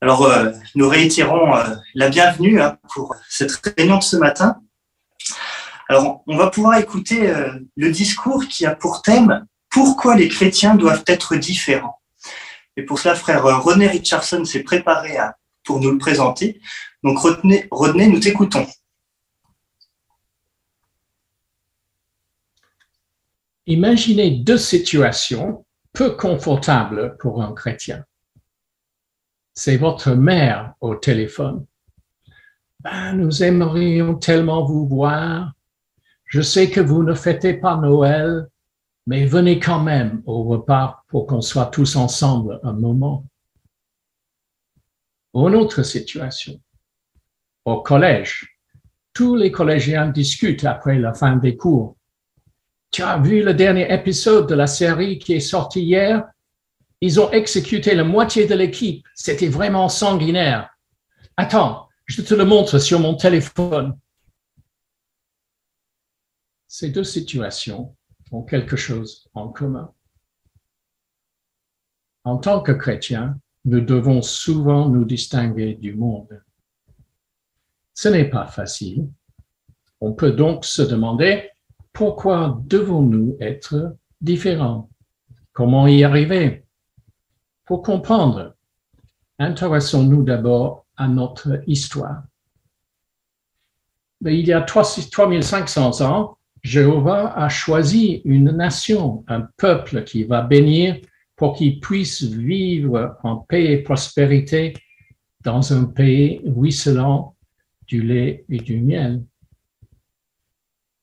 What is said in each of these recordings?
Alors, nous réitérons la bienvenue pour cette réunion de ce matin. Alors, on va pouvoir écouter le discours qui a pour thème « Pourquoi les chrétiens doivent être différents ?» Et pour cela, frère René Richardson s'est préparé pour nous le présenter. Donc, René, nous t'écoutons. Imaginez deux situations peu confortables pour un chrétien. C'est votre mère au téléphone. Nous aimerions tellement vous voir. Je sais que vous ne fêtez pas Noël, mais venez quand même au repas pour qu'on soit tous ensemble un moment. Ou une autre situation. Au collège, tous les collégiens discutent après la fin des cours. Tu as vu le dernier épisode de la série qui est sorti hier? Ils ont exécuté la moitié de l'équipe. C'était vraiment sanguinaire. Attends, je te le montre sur mon téléphone. Ces deux situations ont quelque chose en commun. En tant que chrétiens, nous devons souvent nous distinguer du monde. Ce n'est pas facile. On peut donc se demander pourquoi devons-nous être différents? Comment y arriver? Pour comprendre, intéressons-nous d'abord à notre histoire. Il y a 3500 ans, Jéhovah a choisi une nation, un peuple qui va bénir pour qu'ils puissent vivre en paix et prospérité dans un pays ruisselant du lait et du miel.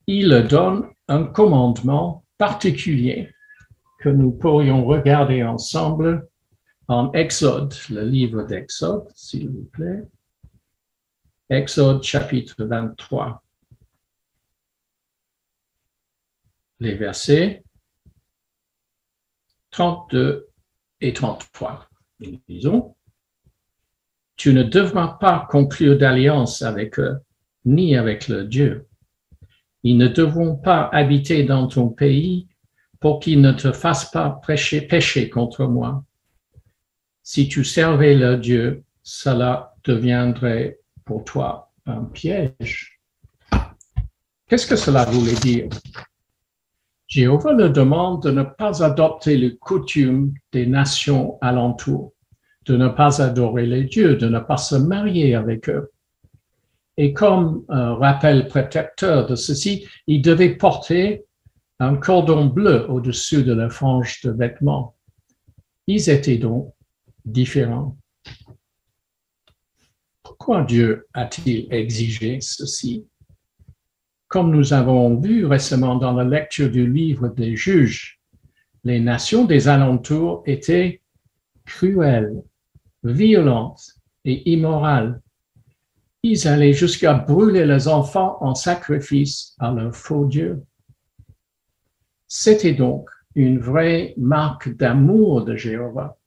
Il donne un commandement particulier que nous pourrions regarder ensemble en Exode, le livre d'Exode, s'il vous plaît. Exode chapitre 23. Les versets 32 et 33. Nous disons, « Tu ne devras pas conclure d'alliance avec eux, ni avec leur Dieu. Ils ne devront pas habiter dans ton pays pour qu'ils ne te fassent pas pécher contre moi. Si tu servais leur Dieu, cela deviendrait pour toi un piège. » Qu'est-ce que cela voulait dire? Jéhovah leur demande de ne pas adopter les coutumes des nations alentours, de ne pas adorer les dieux, de ne pas se marier avec eux. Et comme un rappel protecteur de ceci, ils devaient porter un cordon bleu au-dessus de la frange de vêtements. Ils étaient donc différents. Pourquoi Dieu a-t-il exigé ceci? Comme nous avons vu récemment dans la lecture du livre des Juges, les nations des alentours étaient cruelles, violentes et immorales. Ils allaient jusqu'à brûler les enfants en sacrifice à leur faux Dieu. C'était donc une vraie marque d'amour de Jéhovah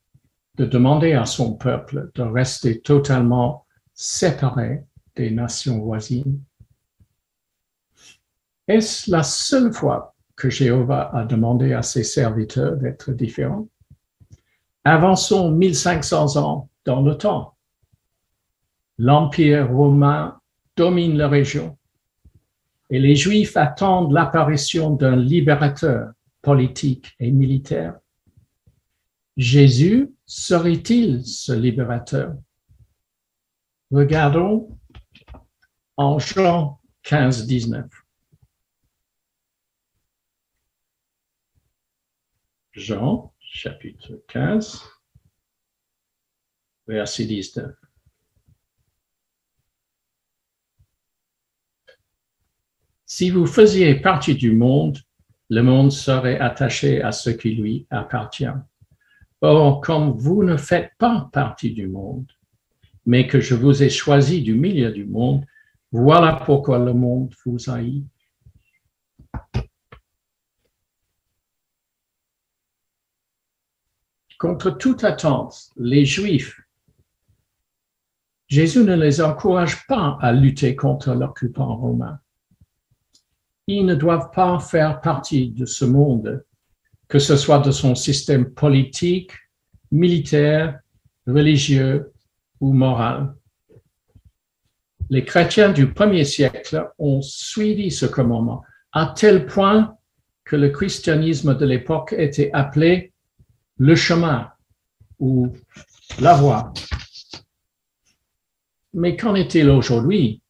de demander à son peuple de rester totalement séparé des nations voisines. Est-ce la seule fois que Jéhovah a demandé à ses serviteurs d'être différents? Avançons 1500 ans dans le temps. L'Empire romain domine la région et les Juifs attendent l'apparition d'un libérateur politique et militaire. Jésus serait-il ce libérateur? Regardons en Jean 15, 19. Jean, chapitre 15, verset 19. Si vous faisiez partie du monde, le monde serait attaché à ce qui lui appartient. Or, comme vous ne faites pas partie du monde, mais que je vous ai choisi du milieu du monde, voilà pourquoi le monde vous haït. Contre toute attente, les Juifs, Jésus ne les encourage pas à lutter contre l'occupant romain. Ils ne doivent pas faire partie de ce monde, que ce soit de son système politique, militaire, religieux ou morale. Les chrétiens du premier siècle ont suivi ce commandement à tel point que le christianisme de l'époque était appelé le chemin ou la voie. Mais qu'en est-il aujourd'hui?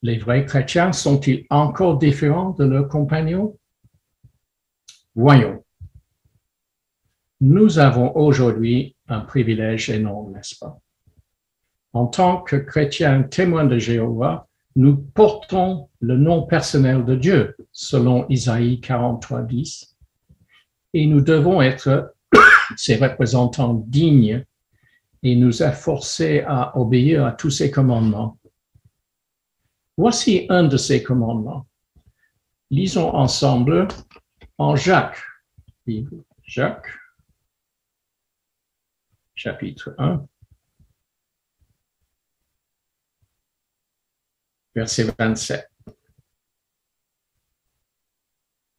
Les vrais chrétiens sont-ils encore différents de leurs compagnons? Voyons. Nous avons aujourd'hui un privilège énorme, n'est-ce pas? En tant que chrétiens témoins de Jéhovah, nous portons le nom personnel de Dieu, selon Isaïe 43, 10, et nous devons être ses représentants dignes et nous efforcer à obéir à tous ses commandements. Voici un de ces commandements. Lisons ensemble en Jacques, chapitre 1, verset 27.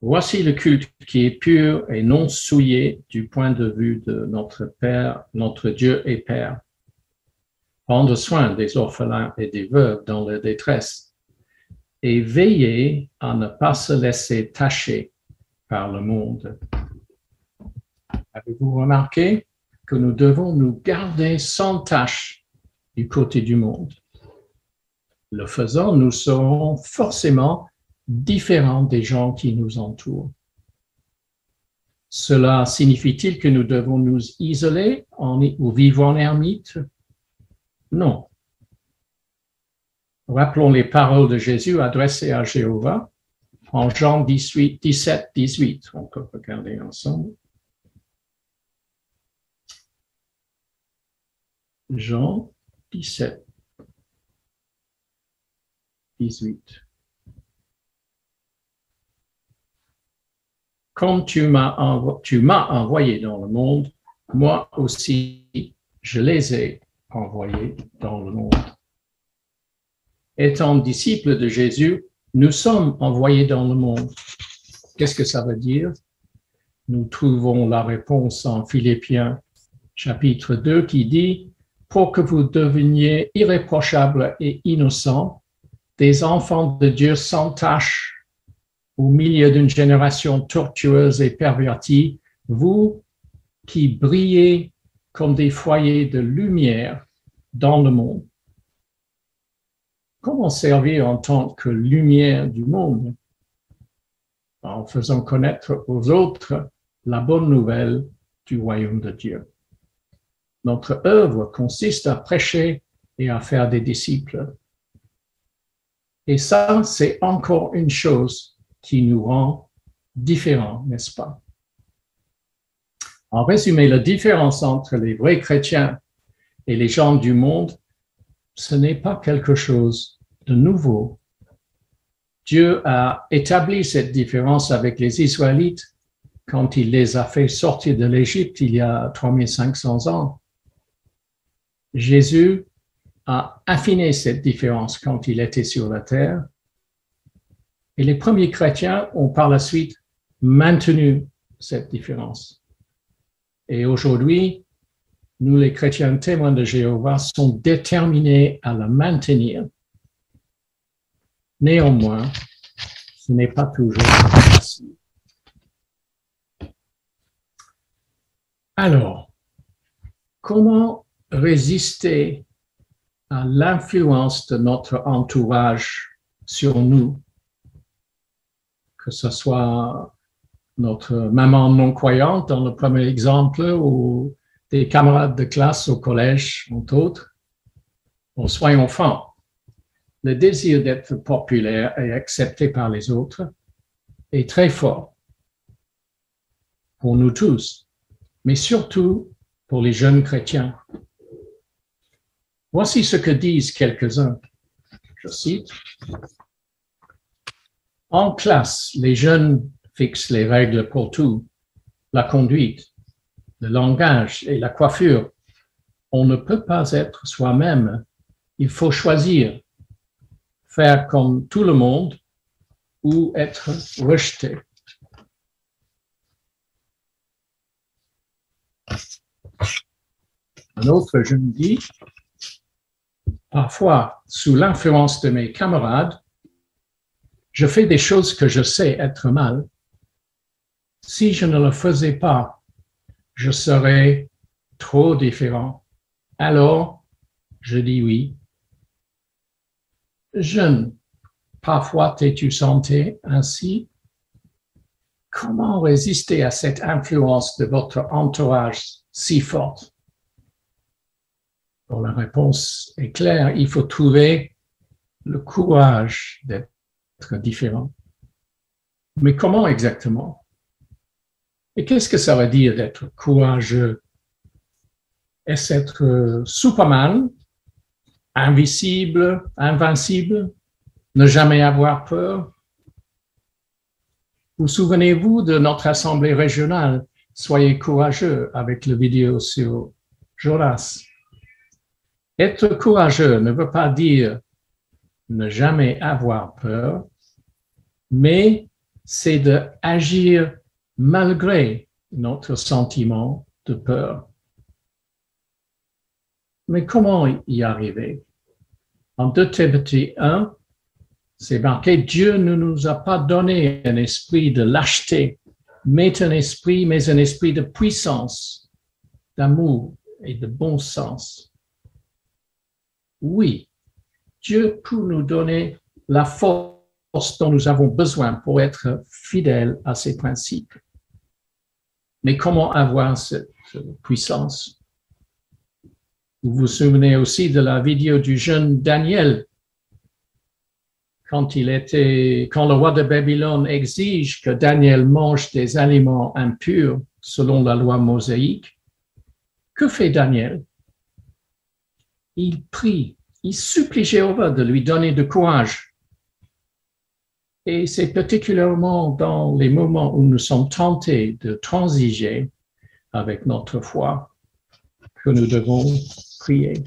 Voici le culte qui est pur et non souillé du point de vue de notre Père, notre Dieu et Père. Prendre soin des orphelins et des veuves dans leur détresse et veiller à ne pas se laisser tacher par le monde. Avez-vous remarqué que nous devons nous garder sans tache du côté du monde? Le faisant, nous serons forcément différents des gens qui nous entourent. Cela signifie-t-il que nous devons nous isoler ou vivre en ermite? Non. Rappelons les paroles de Jésus adressées à Jéhovah en Jean 17, 18. On peut regarder ensemble. Jean 17, 18. Comme tu m'as envoyé dans le monde, moi aussi, je les ai envoyés dans le monde. Étant disciples de Jésus, nous sommes envoyés dans le monde. Qu'est-ce que ça veut dire? Nous trouvons la réponse en Philippiens chapitre 2 qui dit « Pour que vous deveniez irréprochables et innocents, des enfants de Dieu sans tache, au milieu d'une génération tortueuse et pervertie, vous qui brillez comme des foyers de lumière dans le monde. » Comment servir en tant que lumière du monde? En faisant connaître aux autres la bonne nouvelle du royaume de Dieu. Notre œuvre consiste à prêcher et à faire des disciples. Et ça, c'est encore une chose qui nous rend différents, n'est-ce pas? En résumé, la différence entre les vrais chrétiens et les gens du monde, ce n'est pas quelque chose de nouveau. Dieu a établi cette différence avec les Israélites quand il les a fait sortir de l'Égypte il y a 3500 ans. Jésus a affiné cette différence quand il était sur la terre. Et les premiers chrétiens ont par la suite maintenu cette différence. Et aujourd'hui, nous les chrétiens témoins de Jéhovah sont déterminés à la maintenir. Néanmoins, ce n'est pas toujours facile. Alors, comment résister à l'influence de notre entourage sur nous, que ce soit notre maman non-croyante dans le premier exemple ou des camarades de classe au collège, entre autres? Bon, soyons francs. Le désir d'être populaire et accepté par les autres est très fort pour nous tous, mais surtout pour les jeunes chrétiens. Voici ce que disent quelques-uns. Je cite. En classe, les jeunes fixent les règles pour tout, la conduite, le langage et la coiffure. On ne peut pas être soi-même. Il faut choisir, faire comme tout le monde ou être rejeté. Un autre jeune dit, Parfois, sous l'influence de mes camarades, je fais des choses que je sais être mal. Si je ne le faisais pas, je serais trop différent. Alors, je dis oui. Jeune, parfois t'es-tu senti ainsi? Comment résister à cette influence de votre entourage si forte? Bon, la réponse est claire, il faut trouver le courage d'être différent. Mais comment exactement? Et qu'est-ce que ça veut dire d'être courageux? Est-ce être Superman, invisible, invincible, ne jamais avoir peur? Vous souvenez-vous de notre assemblée régionale? Soyez courageux avec la vidéo sur Jonas. Être courageux ne veut pas dire ne jamais avoir peur, mais c'est d'agir malgré notre sentiment de peur. Mais comment y arriver? En 2 Timothée 1, c'est marqué, Dieu ne nous a pas donné un esprit de lâcheté, mais un esprit de puissance, d'amour et de bon sens. Oui, Dieu peut nous donner la force dont nous avons besoin pour être fidèles à ses principes. Mais comment avoir cette puissance? Vous vous souvenez aussi de la vidéo du jeune Daniel, quand le roi de Babylone exige que Daniel mange des aliments impurs selon la loi mosaïque. Que fait Daniel? Il prie, il supplie Jéhovah de lui donner du courage. Et c'est particulièrement dans les moments où nous sommes tentés de transiger avec notre foi que nous devons prier.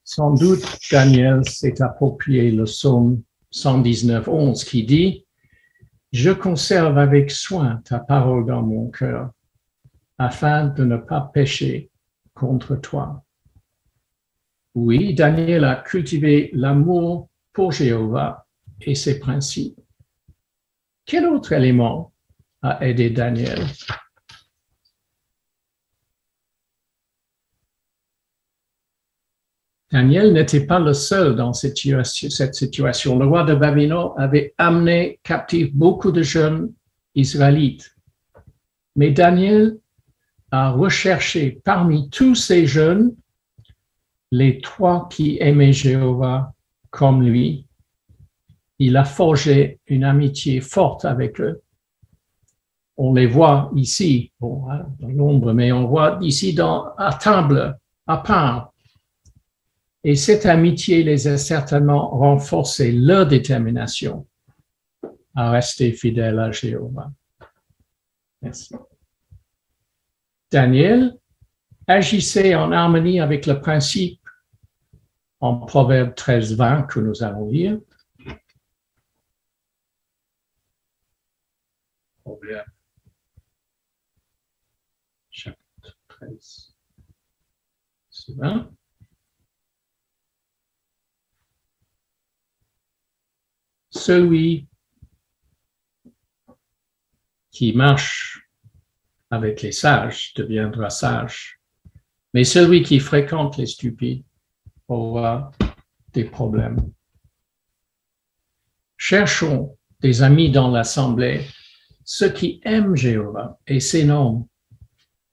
Sans doute, Daniel s'est approprié le psaume 119:11 qui dit « Je conserve avec soin ta parole dans mon cœur, afin de ne pas pécher contre toi. » Oui, Daniel a cultivé l'amour pour Jéhovah et ses principes. Quel autre élément a aidé Daniel? Daniel n'était pas le seul dans cette situation. Le roi de Babylone avait amené captifs beaucoup de jeunes Israélites. Mais Daniel a recherché parmi tous ces jeunes les 3 qui aimaient Jéhovah comme lui. Il a forgé une amitié forte avec eux. On les voit ici, bon, dans l'ombre, mais on voit ici à table, à part. Et cette amitié les a certainement renforcé leur détermination à rester fidèles à Jéhovah. Merci. Daniel agissait en harmonie avec le principe en Proverbe 13:20 que nous allons lire. Proverbe chapitre 13, 20. Celui qui marche avec les sages deviendra sage, mais celui qui fréquente les stupides aura des problèmes. Cherchons des amis dans l'assemblée, ceux qui aiment Jéhovah et ses noms.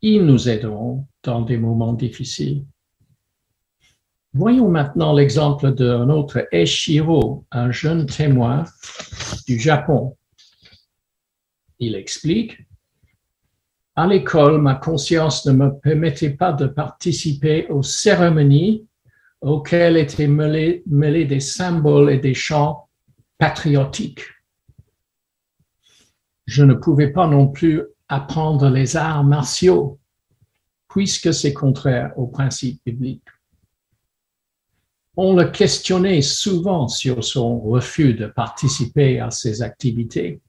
Ils nous aideront dans des moments difficiles. Voyons maintenant l'exemple d'un autre Eiichiro, un jeune témoin du Japon. Il explique, « À l'école, ma conscience ne me permettait pas de participer aux cérémonies auxquelles étaient mêlés des symboles et des chants patriotiques. Je ne pouvais pas non plus apprendre les arts martiaux, puisque c'est contraire aux principes bibliques. On le questionnait souvent sur son refus de participer à ces activités.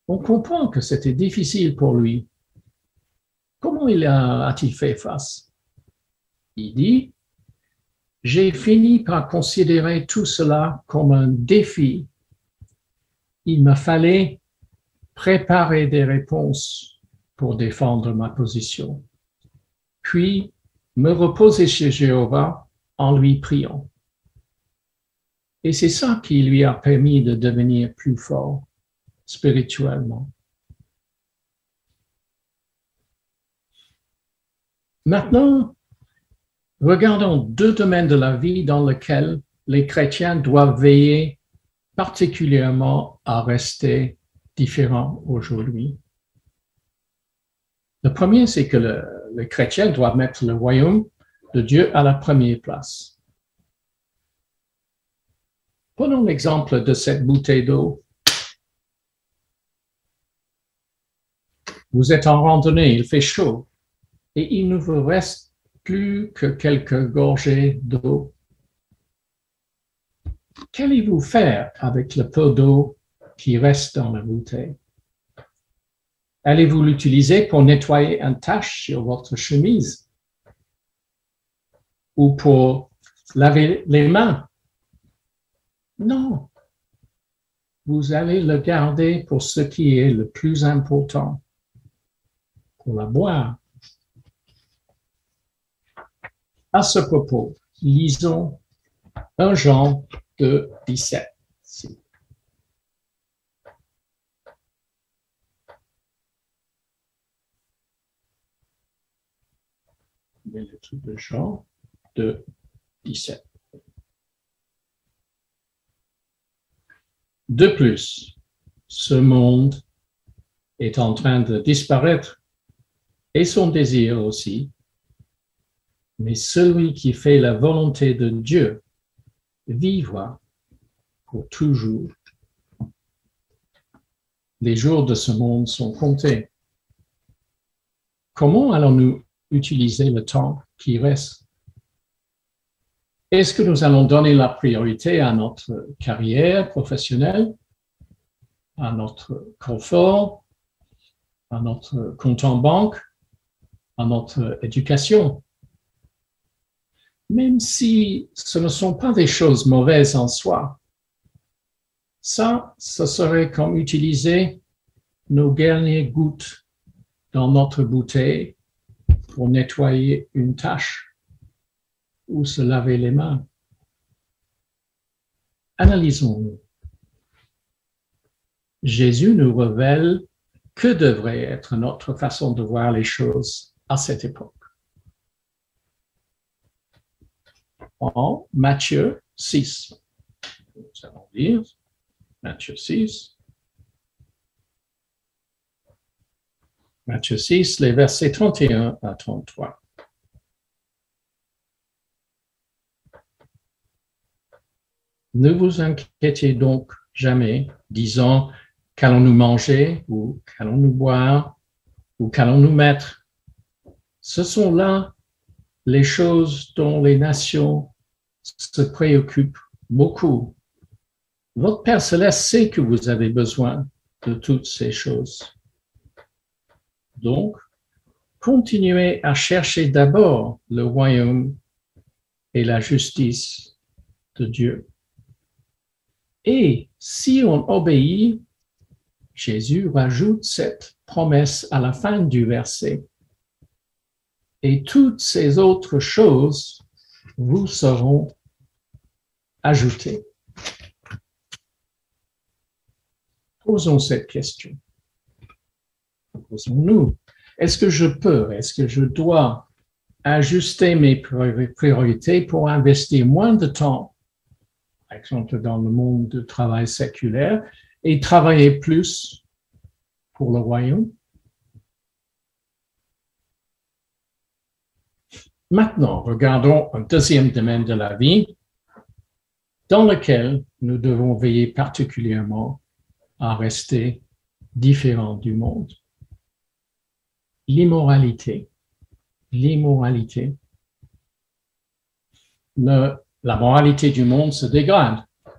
On comprend que c'était difficile pour lui. Comment a-t-il fait face? Il dit, j'ai fini par considérer tout cela comme un défi. Il me fallait préparer des réponses pour défendre ma position, puis me reposer chez Jéhovah en lui priant. Et c'est ça qui lui a permis de devenir plus fort spirituellement. Maintenant, regardons deux domaines de la vie dans lesquels les chrétiens doivent veiller particulièrement à rester différents aujourd'hui. Le premier, c'est que le chrétien doit mettre le royaume de Dieu à la première place. Prenons l'exemple de cette bouteille d'eau. Vous êtes en randonnée, il fait chaud, et il ne vous reste plus que quelques gorgées d'eau. Qu'allez-vous faire avec le peu d'eau qui reste dans la bouteille? Allez-vous l'utiliser pour nettoyer une tache sur votre chemise? Ou pour laver les mains? Non. Vous allez le garder pour ce qui est le plus important, pour la boire. À ce propos, lisons 1 Jean 2, 17. Le lettre de Jean 2, 17. De plus, ce monde est en train de disparaître et son désir aussi, mais celui qui fait la volonté de Dieu vivra pour toujours. Les jours de ce monde sont comptés. Comment allons-nous utiliser le temps qui reste? Est-ce que nous allons donner la priorité à notre carrière professionnelle, à notre confort, à notre compte en banque, à notre éducation? Même si ce ne sont pas des choses mauvaises en soi, ça, ce serait comme utiliser nos dernières gouttes dans notre bouteille pour nettoyer une tache ou se laver les mains. Analysons-nous. Jésus nous révèle que devrait être notre façon de voir les choses à cette époque. En Matthieu 6. Nous allons lire Matthieu 6. Matthieu 6, les versets 31 à 33. Ne vous inquiétez donc jamais, disant qu'allons-nous manger ou qu'allons-nous boire ou qu'allons-nous mettre. Ce sont là les choses dont les nations se préoccupent beaucoup. Votre Père Céleste sait que vous avez besoin de toutes ces choses. Donc, continuez à chercher d'abord le royaume et la justice de Dieu. Et si on obéit, Jésus rajoute cette promesse à la fin du verset. Et toutes ces autres choses vous seront ajoutées. Posons cette question. Posons-nous, est-ce que je peux, est-ce que je dois ajuster mes priorités pour investir moins de temps, par exemple dans le monde du travail séculaire, et travailler plus pour le royaume? Maintenant, regardons un deuxième domaine de la vie dans lequel nous devons veiller particulièrement à rester différents du monde. L'immoralité. L'immoralité. La moralité du monde se dégrade. La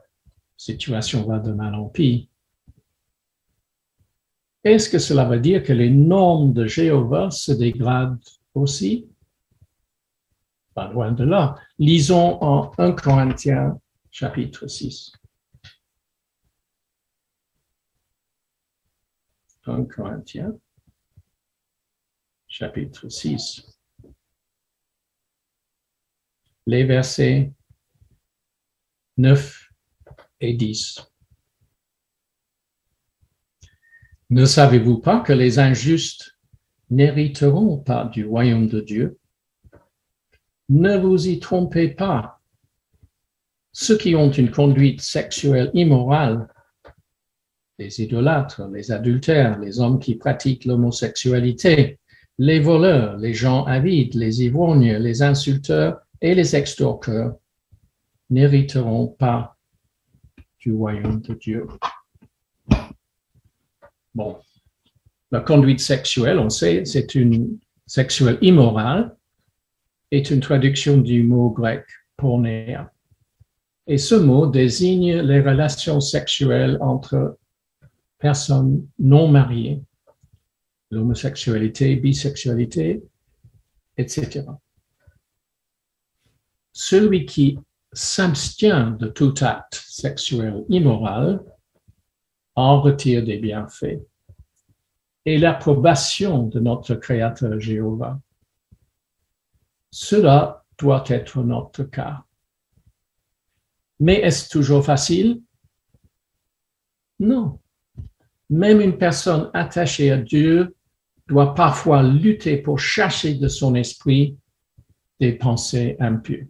situation va de mal en pis. Est-ce que cela veut dire que les normes de Jéhovah se dégradent aussi? Pas loin de là. Lisons en 1 Corinthiens, chapitre 6. 1 Corinthiens, chapitre 6. Les versets 9 et 10. Ne savez-vous pas que les injustes n'hériteront pas du royaume de Dieu? Ne vous y trompez pas. Ceux qui ont une conduite sexuelle immorale, les idolâtres, les adultères, les hommes qui pratiquent l'homosexualité, les voleurs, les gens avides, les ivrognes, les insulteurs et les extorqueurs n'hériteront pas du royaume de Dieu. Bon, la conduite sexuelle, on sait, c'est une sexuelle immorale, est une traduction du mot grec porneia. Et ce mot désigne les relations sexuelles entre personnes non mariées, l'homosexualité, bisexualité, etc. Celui qui s'abstient de tout acte sexuel immoral en retire des bienfaits et l'approbation de notre Créateur Jéhovah. Cela doit être notre cas. Mais est-ce toujours facile? Non. Même une personne attachée à Dieu doit parfois lutter pour chasser de son esprit des pensées impures.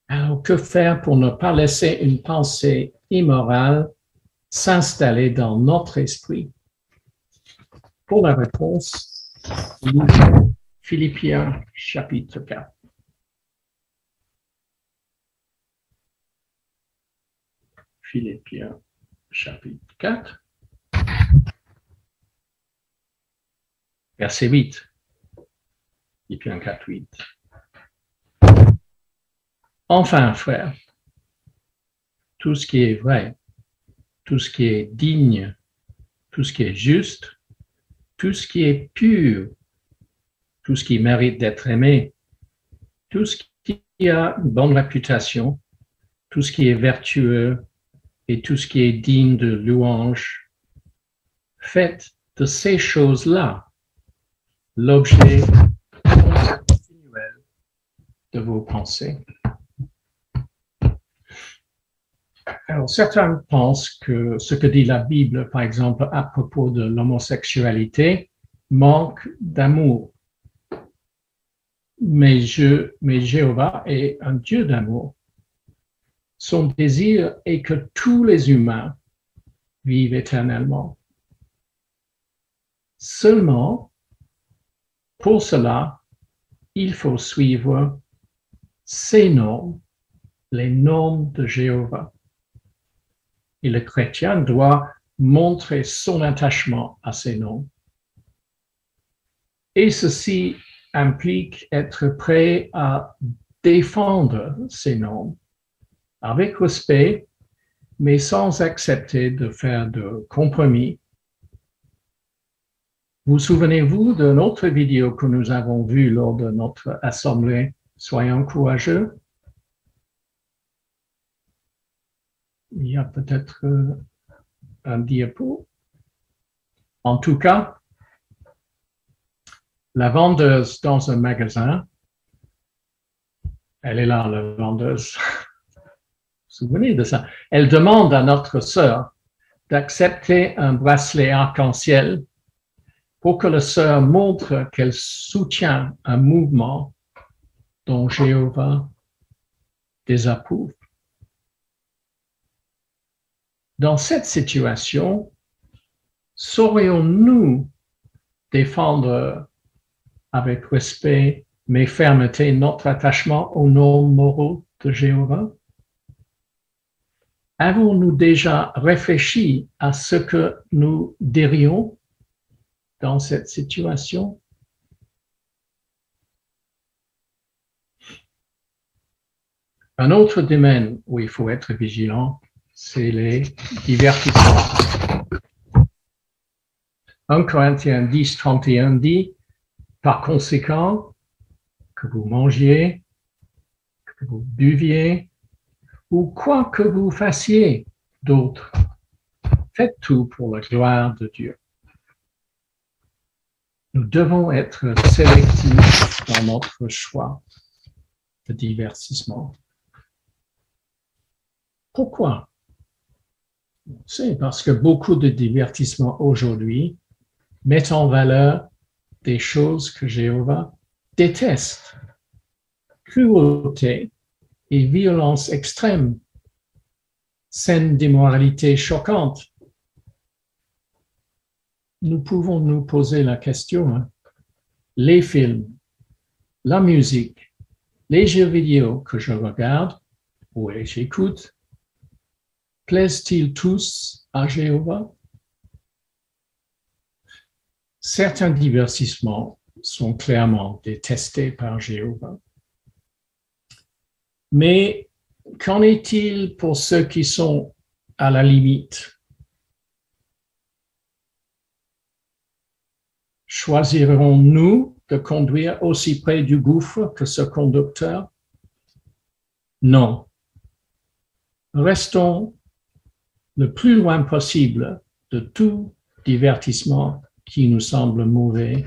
Alors, que faire pour ne pas laisser une pensée immorale s'installer dans notre esprit? Pour la réponse, lisons Philippiens chapitre 4. Philippiens chapitre 4, verset 8. Philippiens 4, 8. Enfin, frères, tout ce qui est vrai, tout ce qui est digne, tout ce qui est juste, tout ce qui est pur, tout ce qui mérite d'être aimé, tout ce qui a une bonne réputation, tout ce qui est vertueux et tout ce qui est digne de louange, faites de ces choses-là l'objet continuel de vos pensées. Alors, certains pensent que ce que dit la Bible, par exemple, à propos de l'homosexualité, manque d'amour. Mais Jéhovah est un Dieu d'amour. Son désir est que tous les humains vivent éternellement. Seulement, pour cela, il faut suivre ces normes, les normes de Jéhovah. Et le chrétien doit montrer son attachement à ces normes. Et ceci implique être prêt à défendre ces normes avec respect, mais sans accepter de faire de compromis. Vous souvenez-vous de notre vidéo que nous avons vue lors de notre assemblée « Soyons courageux ». Il y a peut-être un diapo. En tout cas, la vendeuse dans un magasin, elle est là, la vendeuse. Vous vous souvenez de ça? Elle demande à notre sœur d'accepter un bracelet arc-en-ciel pour que la sœur montre qu'elle soutient un mouvement dont Jéhovah désapprouve. Dans cette situation, saurions-nous défendre avec respect mais fermeté notre attachement aux normes moraux de Jéhovah? Avons-nous déjà réfléchi à ce que nous dirions dans cette situation? Un autre domaine où il faut être vigilant, c'est les divertissements. 1 Corinthiens 10, 31 dit, par conséquent, que vous mangiez, que vous buviez, ou quoi que vous fassiez d'autre, faites tout pour la gloire de Dieu. Nous devons être sélectifs dans notre choix de divertissement. Pourquoi? C'est parce que beaucoup de divertissements aujourd'hui mettent en valeur des choses que Jéhovah déteste. Cruauté et violence extrême, scènes d'immoralité choquantes. Nous pouvons nous poser la question, les films, la musique, les jeux vidéo que je regarde ou j'écoute, plaisent-ils tous à Jéhovah? Certains divertissements sont clairement détestés par Jéhovah. Mais qu'en est-il pour ceux qui sont à la limite? Choisirons-nous de conduire aussi près du gouffre que ce conducteur? Non. Restons le plus loin possible de tout divertissement qui nous semble mauvais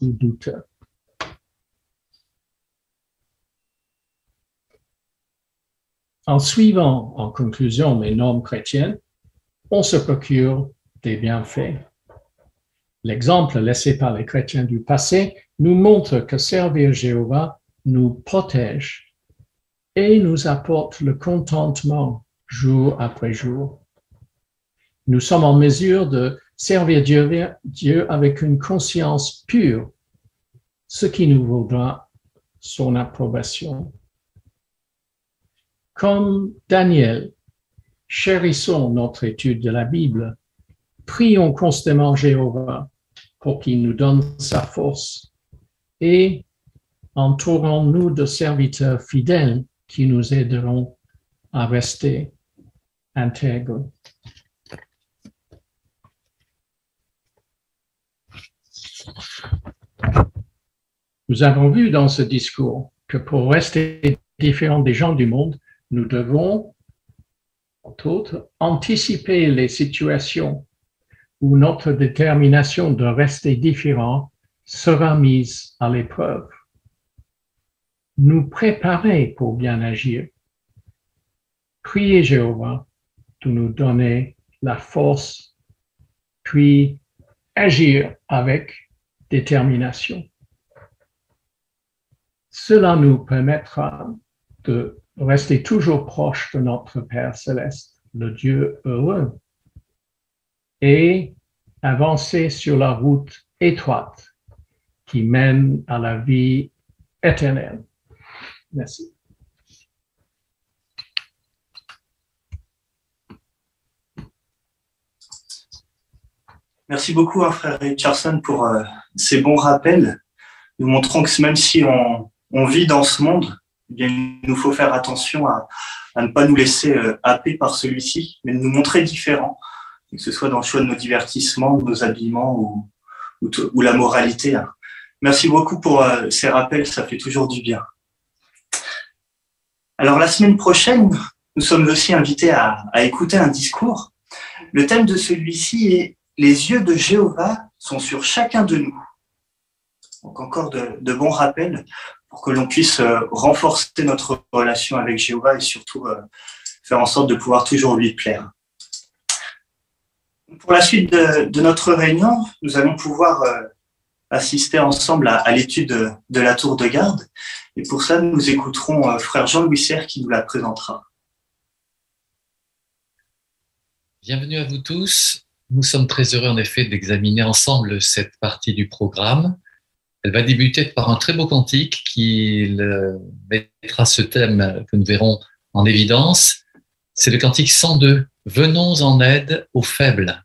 ou douteux. En suivant, en conclusion, les normes chrétiennes, on se procure des bienfaits. L'exemple laissé par les chrétiens du passé nous montre que servir Jéhovah nous protège et nous apporte le contentement jour après jour. Nous sommes en mesure de servir Dieu avec une conscience pure, ce qui nous vaudra son approbation. Comme Daniel, chérissons notre étude de la Bible, prions constamment Jéhovah pour qu'il nous donne sa force et entourons-nous de serviteurs fidèles qui nous aideront à rester intègres. Nous avons vu dans ce discours que pour rester différents des gens du monde, nous devons, entre autres, anticiper les situations où notre détermination de rester différent sera mise à l'épreuve. Nous préparer pour bien agir. Priez Jéhovah de nous donner la force, puis agir avec détermination. Cela nous permettra de rester toujours proche de notre Père céleste, le Dieu heureux, et avancer sur la route étroite qui mène à la vie éternelle. Merci. Merci beaucoup, frère Richardson, pour ces bons rappels, nous montrons que même si on vit dans ce monde, eh bien, il nous faut faire attention à ne pas nous laisser happer par celui-ci, mais de nous montrer différents, que ce soit dans le choix de nos divertissements, de nos habillements ou la moralité. Merci beaucoup pour ces rappels, ça fait toujours du bien. Alors la semaine prochaine, nous sommes aussi invités à écouter un discours. Le thème de celui-ci est « Les yeux de Jéhovah sont sur chacun de nous ». Donc encore de bons rappels pour que l'on puisse renforcer notre relation avec Jéhovah et surtout faire en sorte de pouvoir toujours lui plaire. Pour la suite de notre réunion, nous allons pouvoir assister ensemble à l'étude de la tour de garde. Et pour ça, nous écouterons frère Jean-Louis Serre qui nous la présentera. Bienvenue à vous tous. Nous sommes très heureux en effet d'examiner ensemble cette partie du programme. Elle va débuter par un très beau cantique qui mettra ce thème que nous verrons en évidence. C'est le cantique 102. Venons en aide aux faibles.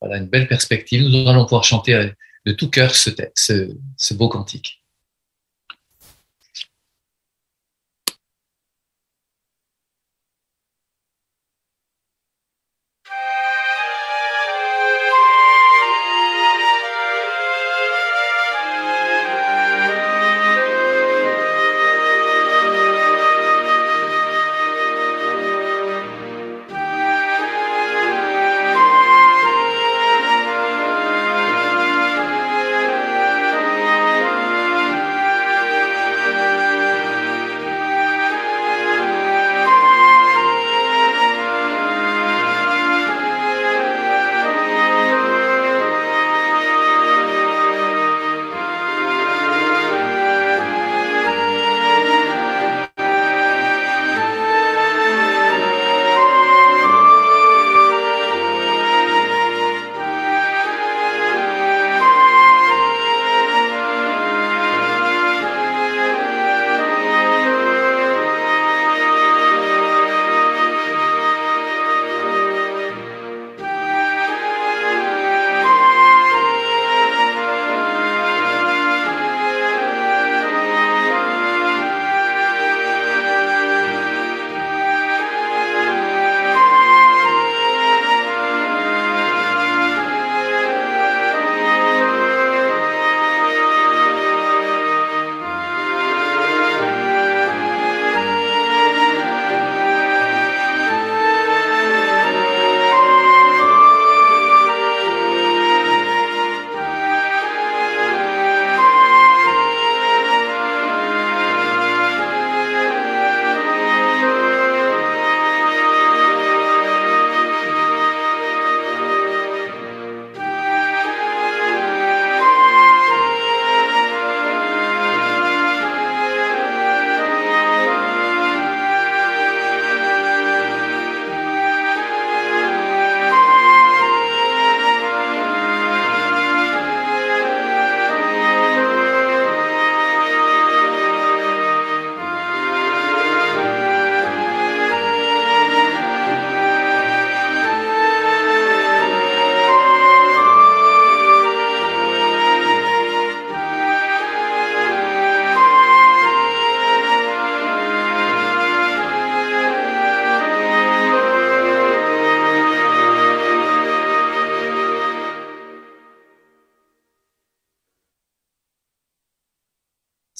Voilà une belle perspective. Nous allons pouvoir chanter de tout cœur ce beau cantique.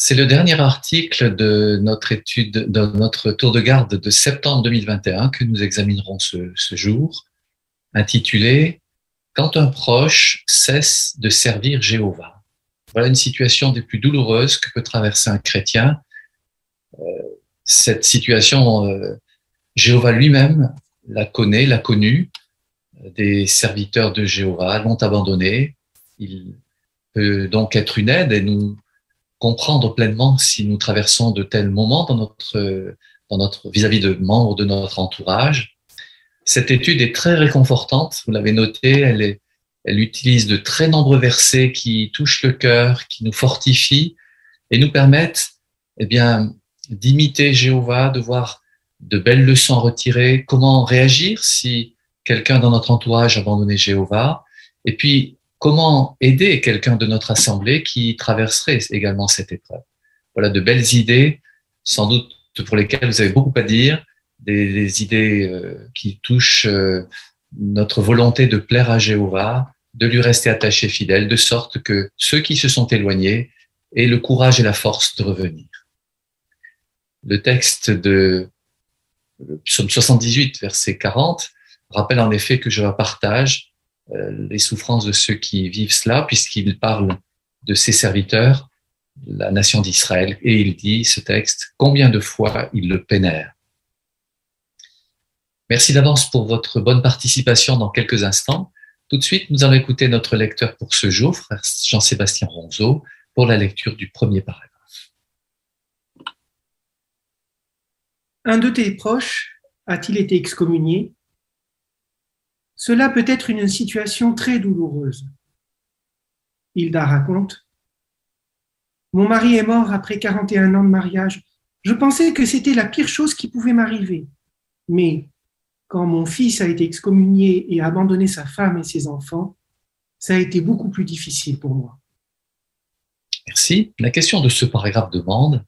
C'est le dernier article de notre étude, de notre tour de garde de septembre 2021 que nous examinerons ce jour, intitulé « Quand un proche cesse de servir Jéhovah ». Voilà une situation des plus douloureuses que peut traverser un chrétien. Cette situation, Jéhovah lui-même la connaît, l'a connue. Des serviteurs de Jéhovah l'ont abandonné. Il peut donc être une aide et nous comprendre pleinement si nous traversons de tels moments dans notre vis-à-vis de membres de notre entourage. Cette étude est très réconfortante, vous l'avez noté, elle utilise de très nombreux versets qui touchent le cœur, qui nous fortifient et nous permettent, eh bien, d'imiter Jéhovah, de voir de belles leçons retirées, comment réagir si quelqu'un dans notre entourage a abandonné Jéhovah, et puis comment aider quelqu'un de notre assemblée qui traverserait également cette épreuve. Voilà de belles idées, sans doute pour lesquelles vous avez beaucoup à dire, des idées qui touchent notre volonté de plaire à Jéhovah, de lui rester attaché fidèle, de sorte que ceux qui se sont éloignés aient le courage et la force de revenir. Le texte de Psaume 78, verset 40, rappelle en effet que Jéhovah partage les souffrances de ceux qui vivent cela, puisqu'il parle de ses serviteurs, la nation d'Israël, et il dit, ce texte, combien de fois il le pénère. Merci d'avance pour votre bonne participation dans quelques instants. Tout de suite, nous allons écouter notre lecteur pour ce jour, frère Jean-Sébastien Ronzeau, pour la lecture du premier paragraphe. Un de tes proches a-t-il été excommunié ? Cela peut être une situation très douloureuse. Hilda raconte : mon mari est mort après 41 ans de mariage. Je pensais que c'était la pire chose qui pouvait m'arriver. Mais quand mon fils a été excommunié et a abandonné sa femme et ses enfants, ça a été beaucoup plus difficile pour moi. Merci. La question de ce paragraphe demande :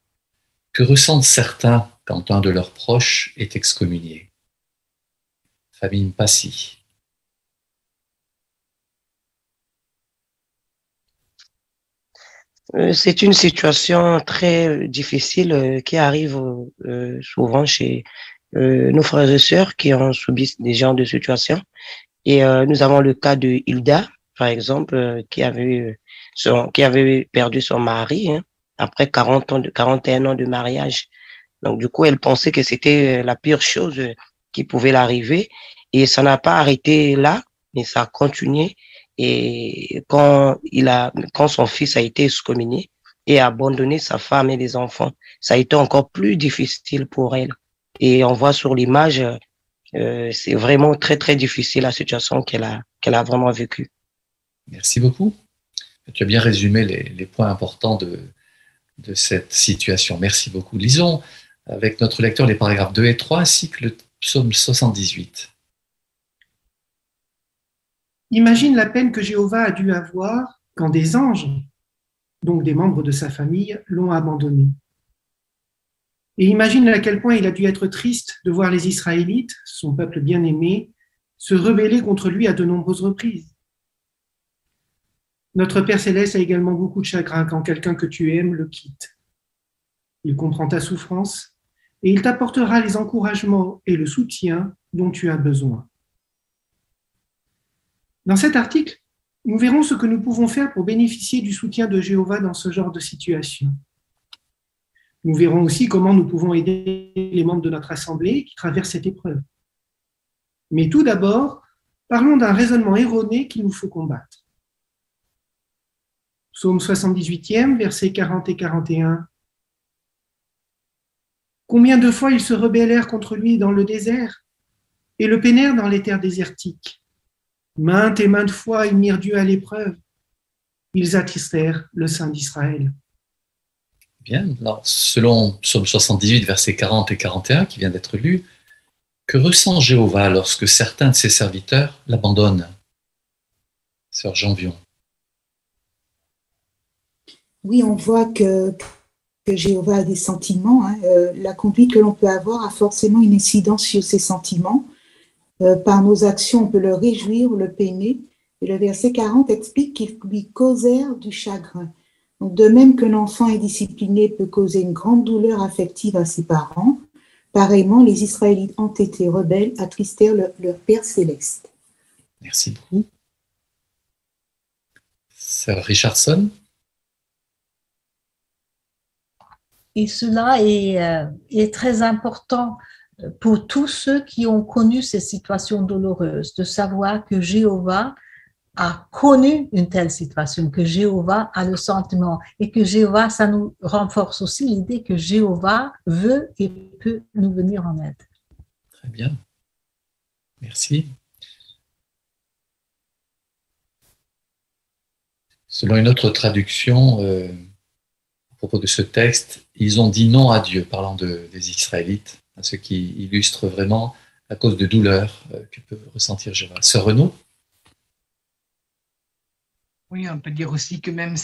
que ressentent certains quand un de leurs proches est excommunié ? Famille Mpassi. C'est une situation très difficile qui arrive souvent chez nos frères et sœurs qui ont subi des genres de situations. Et nous avons le cas de Hilda, par exemple, qui avait perdu son mari après 41 ans de mariage. Donc, du coup, elle pensait que c'était la pire chose qui pouvait l'arriver. Et ça n'a pas arrêté là, mais ça a continué. Et quand son fils a été excommunié et a abandonné sa femme et les enfants, ça a été encore plus difficile pour elle. Et on voit sur l'image, c'est vraiment très, très difficile la situation qu'elle a vraiment vécue. Merci beaucoup. Tu as bien résumé les points importants de cette situation. Merci beaucoup. Lisons avec notre lecteur les paragraphes 2 et 3 ainsi que le psaume 78. Imagine la peine que Jéhovah a dû avoir quand des anges, donc des membres de sa famille, l'ont abandonné. Et imagine à quel point il a dû être triste de voir les Israélites, son peuple bien-aimé, se rebeller contre lui à de nombreuses reprises. Notre Père Céleste a également beaucoup de chagrin quand quelqu'un que tu aimes le quitte. Il comprend ta souffrance et il t'apportera les encouragements et le soutien dont tu as besoin. Dans cet article, nous verrons ce que nous pouvons faire pour bénéficier du soutien de Jéhovah dans ce genre de situation. Nous verrons aussi comment nous pouvons aider les membres de notre assemblée qui traversent cette épreuve. Mais tout d'abord, parlons d'un raisonnement erroné qu'il nous faut combattre. Psaume 78e, versets 40 et 41. Combien de fois ils se rebellèrent contre lui dans le désert et le pénèrent dans les terres désertiques. Maintes et maintes fois, ils mirent Dieu à l'épreuve. Ils attristèrent le Saint d'Israël. Bien, alors, selon Psaume 78, versets 40 et 41, qui vient d'être lu, que ressent Jéhovah lorsque certains de ses serviteurs l'abandonnent ? Sœur Janvion. Oui, on voit que Jéhovah a des sentiments. La conduite que l'on peut avoir a forcément une incidence sur ses sentiments. Par nos actions, on peut le réjouir ou le peiner. Et le verset 40 explique qu'ils lui causèrent du chagrin. Donc, de même que l'enfant indiscipliné peut causer une grande douleur affective à ses parents, pareillement, les Israélites entêtés rebelles attristèrent leur Père céleste. Merci beaucoup. Sœur Richardson. Et cela est très important pour tous ceux qui ont connu ces situations douloureuses, de savoir que Jéhovah a connu une telle situation, que Jéhovah a le sentiment et que Jéhovah, ça nous renforce aussi l'idée que Jéhovah veut et peut nous venir en aide. Très bien. Merci. Selon une autre traduction, à propos de ce texte, ils ont dit non à Dieu, parlant des Israélites, ce qui illustre vraiment la cause de douleur que peut ressentir Jéhovah. Sœur Renaud. Oui, on peut dire aussi que même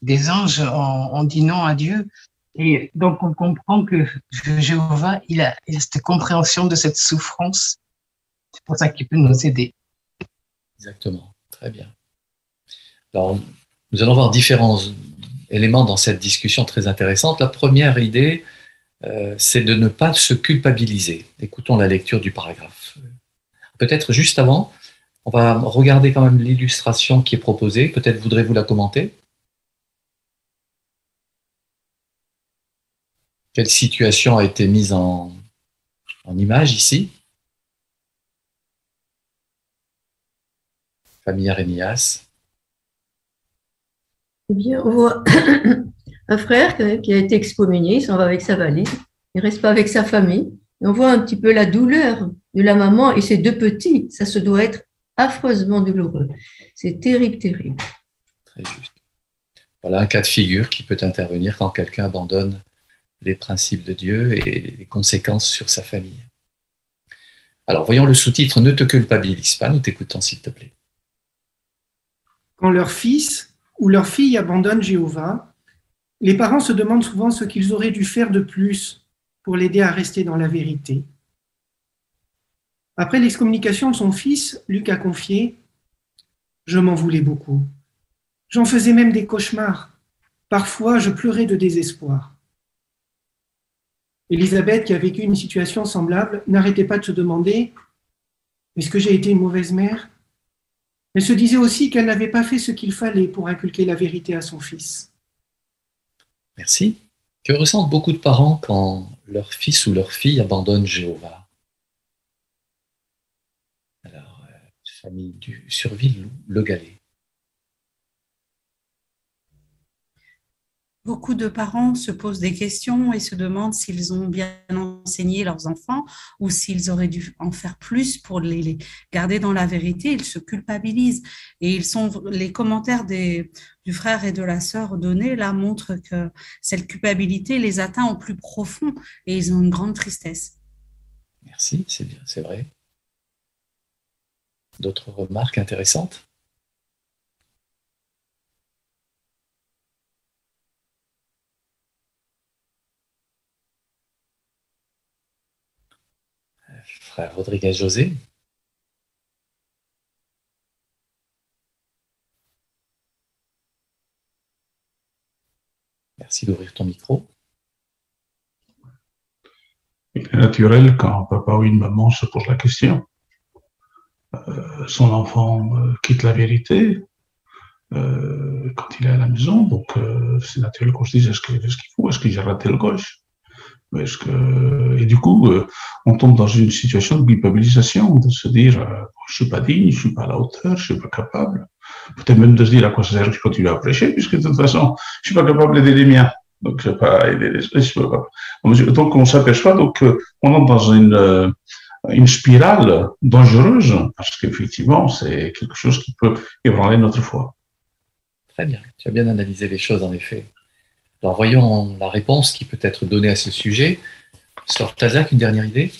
des anges ont dit non à Dieu. Et donc, on comprend que Jéhovah, il a cette compréhension de cette souffrance. C'est pour ça qu'il peut nous aider. Exactement. Très bien. Alors, nous allons voir différents éléments dans cette discussion très intéressante. La première idée, c'est de ne pas se culpabiliser. Écoutons la lecture du paragraphe. Peut-être juste avant, on va regarder quand même l'illustration qui est proposée. Peut-être voudrez-vous la commenter? Quelle situation a été mise en image ici? Famille Arénias. Eh bien, on voit un frère qui a été excommunié, il s'en va avec sa valise, il ne reste pas avec sa famille. Et on voit un petit peu la douleur de la maman et ses deux petits. Ça se doit être affreusement douloureux. C'est terrible, terrible. Très juste. Voilà un cas de figure qui peut intervenir quand quelqu'un abandonne les principes de Dieu et les conséquences sur sa famille. Alors, voyons le sous-titre « Ne te culpabilise pas », nous t'écoutons s'il te plaît. Quand leur fils ou leur fille abandonne Jéhovah, les parents se demandent souvent ce qu'ils auraient dû faire de plus pour l'aider à rester dans la vérité. Après l'excommunication de son fils, Luc a confié « Je m'en voulais beaucoup. J'en faisais même des cauchemars. Parfois, je pleurais de désespoir. » Élisabeth, qui a vécu une situation semblable, n'arrêtait pas de se demander « Est-ce que j'ai été une mauvaise mère ?» Elle se disait aussi qu'elle n'avait pas fait ce qu'il fallait pour inculquer la vérité à son fils. Merci. Que ressentent beaucoup de parents quand leur fils ou leur fille abandonne Jéhovah? Alors, famille du Surville-Le Gallais. Beaucoup de parents se posent des questions et se demandent s'ils ont bien enseigné leurs enfants ou s'ils auraient dû en faire plus pour les garder dans la vérité. Ils se culpabilisent. Et les commentaires du frère et de la sœur donnés là montrent que cette culpabilité les atteint au plus profond et ils ont une grande tristesse. Merci, c'est bien, c'est vrai. D'autres remarques intéressantes? Frère Rodriguez-José. Merci d'ouvrir ton micro. Il est naturel quand un papa ou une maman se pose la question. Son enfant quitte la vérité quand il est à la maison, donc c'est naturel qu'on se dise est-ce qu'il faut, est-ce que j'ai raté le gauche? Et du coup, on tombe dans une situation de culpabilisation, de se dire je suis pas digne, je suis pas à la hauteur, je suis pas capable. Peut-être même de se dire à quoi ça sert que je continue à prêcher, puisque de toute façon, je suis pas capable d'aider les miens. Donc, je vais pas aider les autres. Donc, on s'aperçoit on entre dans une spirale dangereuse, parce qu'effectivement, c'est quelque chose qui peut ébranler notre foi. Très bien. Tu as bien analysé les choses, en effet. Alors, voyons la réponse qui peut être donnée à ce sujet. Sœur Tazak, une dernière idée?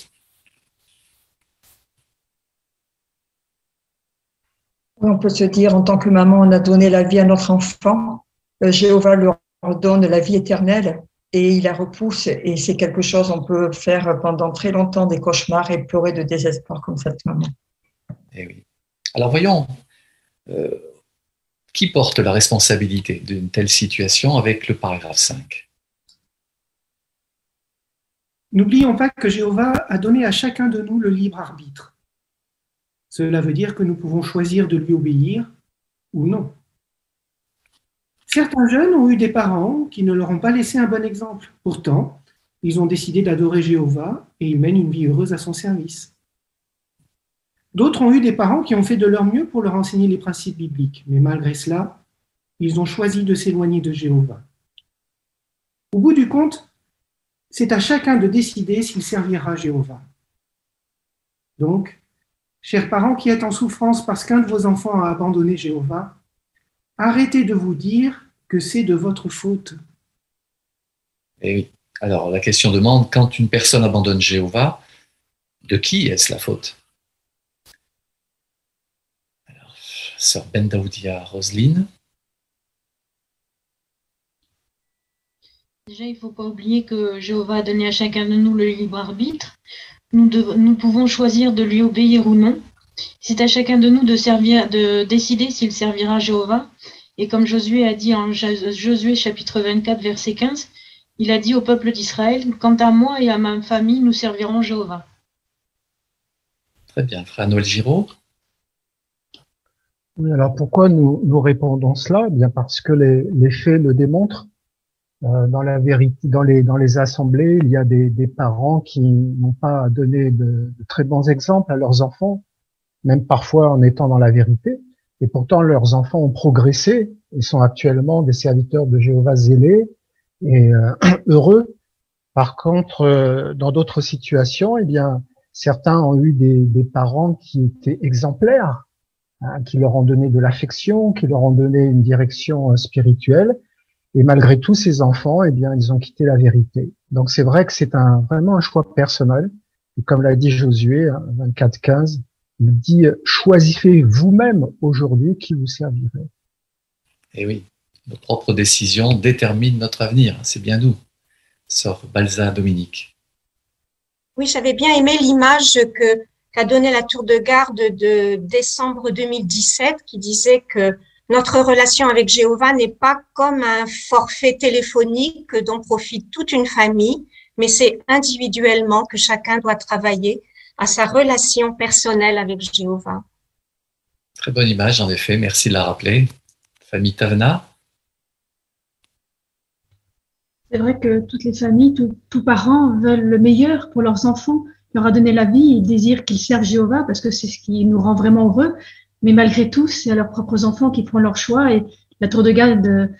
On peut se dire, en tant que maman, on a donné la vie à notre enfant. Jéhovah leur donne la vie éternelle et il la repousse. Et c'est quelque chose, on peut faire pendant très longtemps des cauchemars et pleurer de désespoir comme cette maman. Eh oui. Alors, voyons, Qui porte la responsabilité d'une telle situation avec le paragraphe 5? N'oublions pas que Jéhovah a donné à chacun de nous le libre arbitre. Cela veut dire que nous pouvons choisir de lui obéir ou non. Certains jeunes ont eu des parents qui ne leur ont pas laissé un bon exemple. Pourtant, ils ont décidé d'adorer Jéhovah et ils mènent une vie heureuse à son service. D'autres ont eu des parents qui ont fait de leur mieux pour leur enseigner les principes bibliques, mais malgré cela, ils ont choisi de s'éloigner de Jéhovah. Au bout du compte, c'est à chacun de décider s'il servira Jéhovah. Donc, chers parents qui êtes en souffrance parce qu'un de vos enfants a abandonné Jéhovah, arrêtez de vous dire que c'est de votre faute. Et oui. Alors, la question demande, quand une personne abandonne Jéhovah, de qui est-ce la faute? Alors, sœur Ben Daoudia Roselyne. Déjà, il ne faut pas oublier que Jéhovah a donné à chacun de nous le libre arbitre. Nous pouvons choisir de lui obéir ou non. C'est à chacun de nous de décider s'il servira Jéhovah. Et comme Josué a dit en Josué chapitre 24, verset 15, il a dit au peuple d'Israël, « Quant à moi et à ma famille, nous servirons Jéhovah. » Très bien. Frère Noël Giraud. Oui, alors pourquoi nous répondons cela? Eh bien parce que les faits le démontrent. Dans la vérité, dans les assemblées, il y a des parents qui n'ont pas donné de très bons exemples à leurs enfants, même parfois en étant dans la vérité. Et pourtant, leurs enfants ont progressé. Ils sont actuellement des serviteurs de Jéhovah zélés et heureux. Par contre, dans d'autres situations, eh bien, certains ont eu des parents qui étaient exemplaires, hein, qui leur ont donné de l'affection, qui leur ont donné une direction spirituelle. Et malgré tout, ces enfants, eh bien, ils ont quitté la vérité. Donc, c'est vrai que c'est vraiment un choix personnel. Et comme l'a dit Josué, 24-15, il dit « Choisissez vous-même aujourd'hui qui vous servirez ». Et oui, nos propres décisions déterminent notre avenir. C'est bien nous. Sœur Balza Dominique. Oui, j'avais bien aimé l'image qu'a donnée la tour de garde de décembre 2017 qui disait que notre relation avec Jéhovah n'est pas comme un forfait téléphonique dont profite toute une famille, mais c'est individuellement que chacun doit travailler à sa relation personnelle avec Jéhovah. Très bonne image, en effet. Merci de la rappeler. Famille Tavna. C'est vrai que toutes les familles, tous parents veulent le meilleur pour leurs enfants, leur a donné la vie, ils désirent qu'ils servent Jéhovah parce que c'est ce qui nous rend vraiment heureux. Mais malgré tout, c'est à leurs propres enfants qui font leur choix et la tour de garde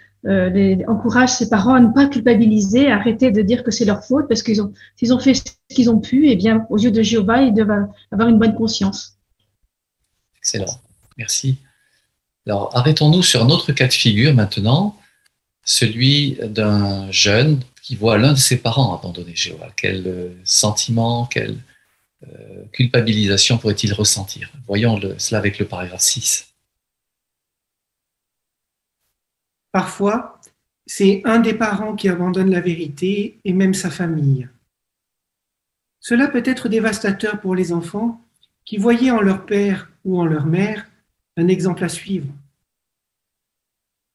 encourage ses parents à ne pas culpabiliser, à arrêter de dire que c'est leur faute parce s'ils ont fait ce qu'ils ont pu, et bien, aux yeux de Jéhovah, ils doivent avoir une bonne conscience. Excellent. Merci. Alors, arrêtons-nous sur un autre cas de figure maintenant, celui d'un jeune qui voit l'un de ses parents abandonner Jéhovah. Quel sentiment, quelle culpabilisation pourrait-il ressentir? Voyons cela avec le paragraphe 6. Parfois, c'est un des parents qui abandonne la vérité et même sa famille. Cela peut être dévastateur pour les enfants qui voyaient en leur père ou en leur mère un exemple à suivre.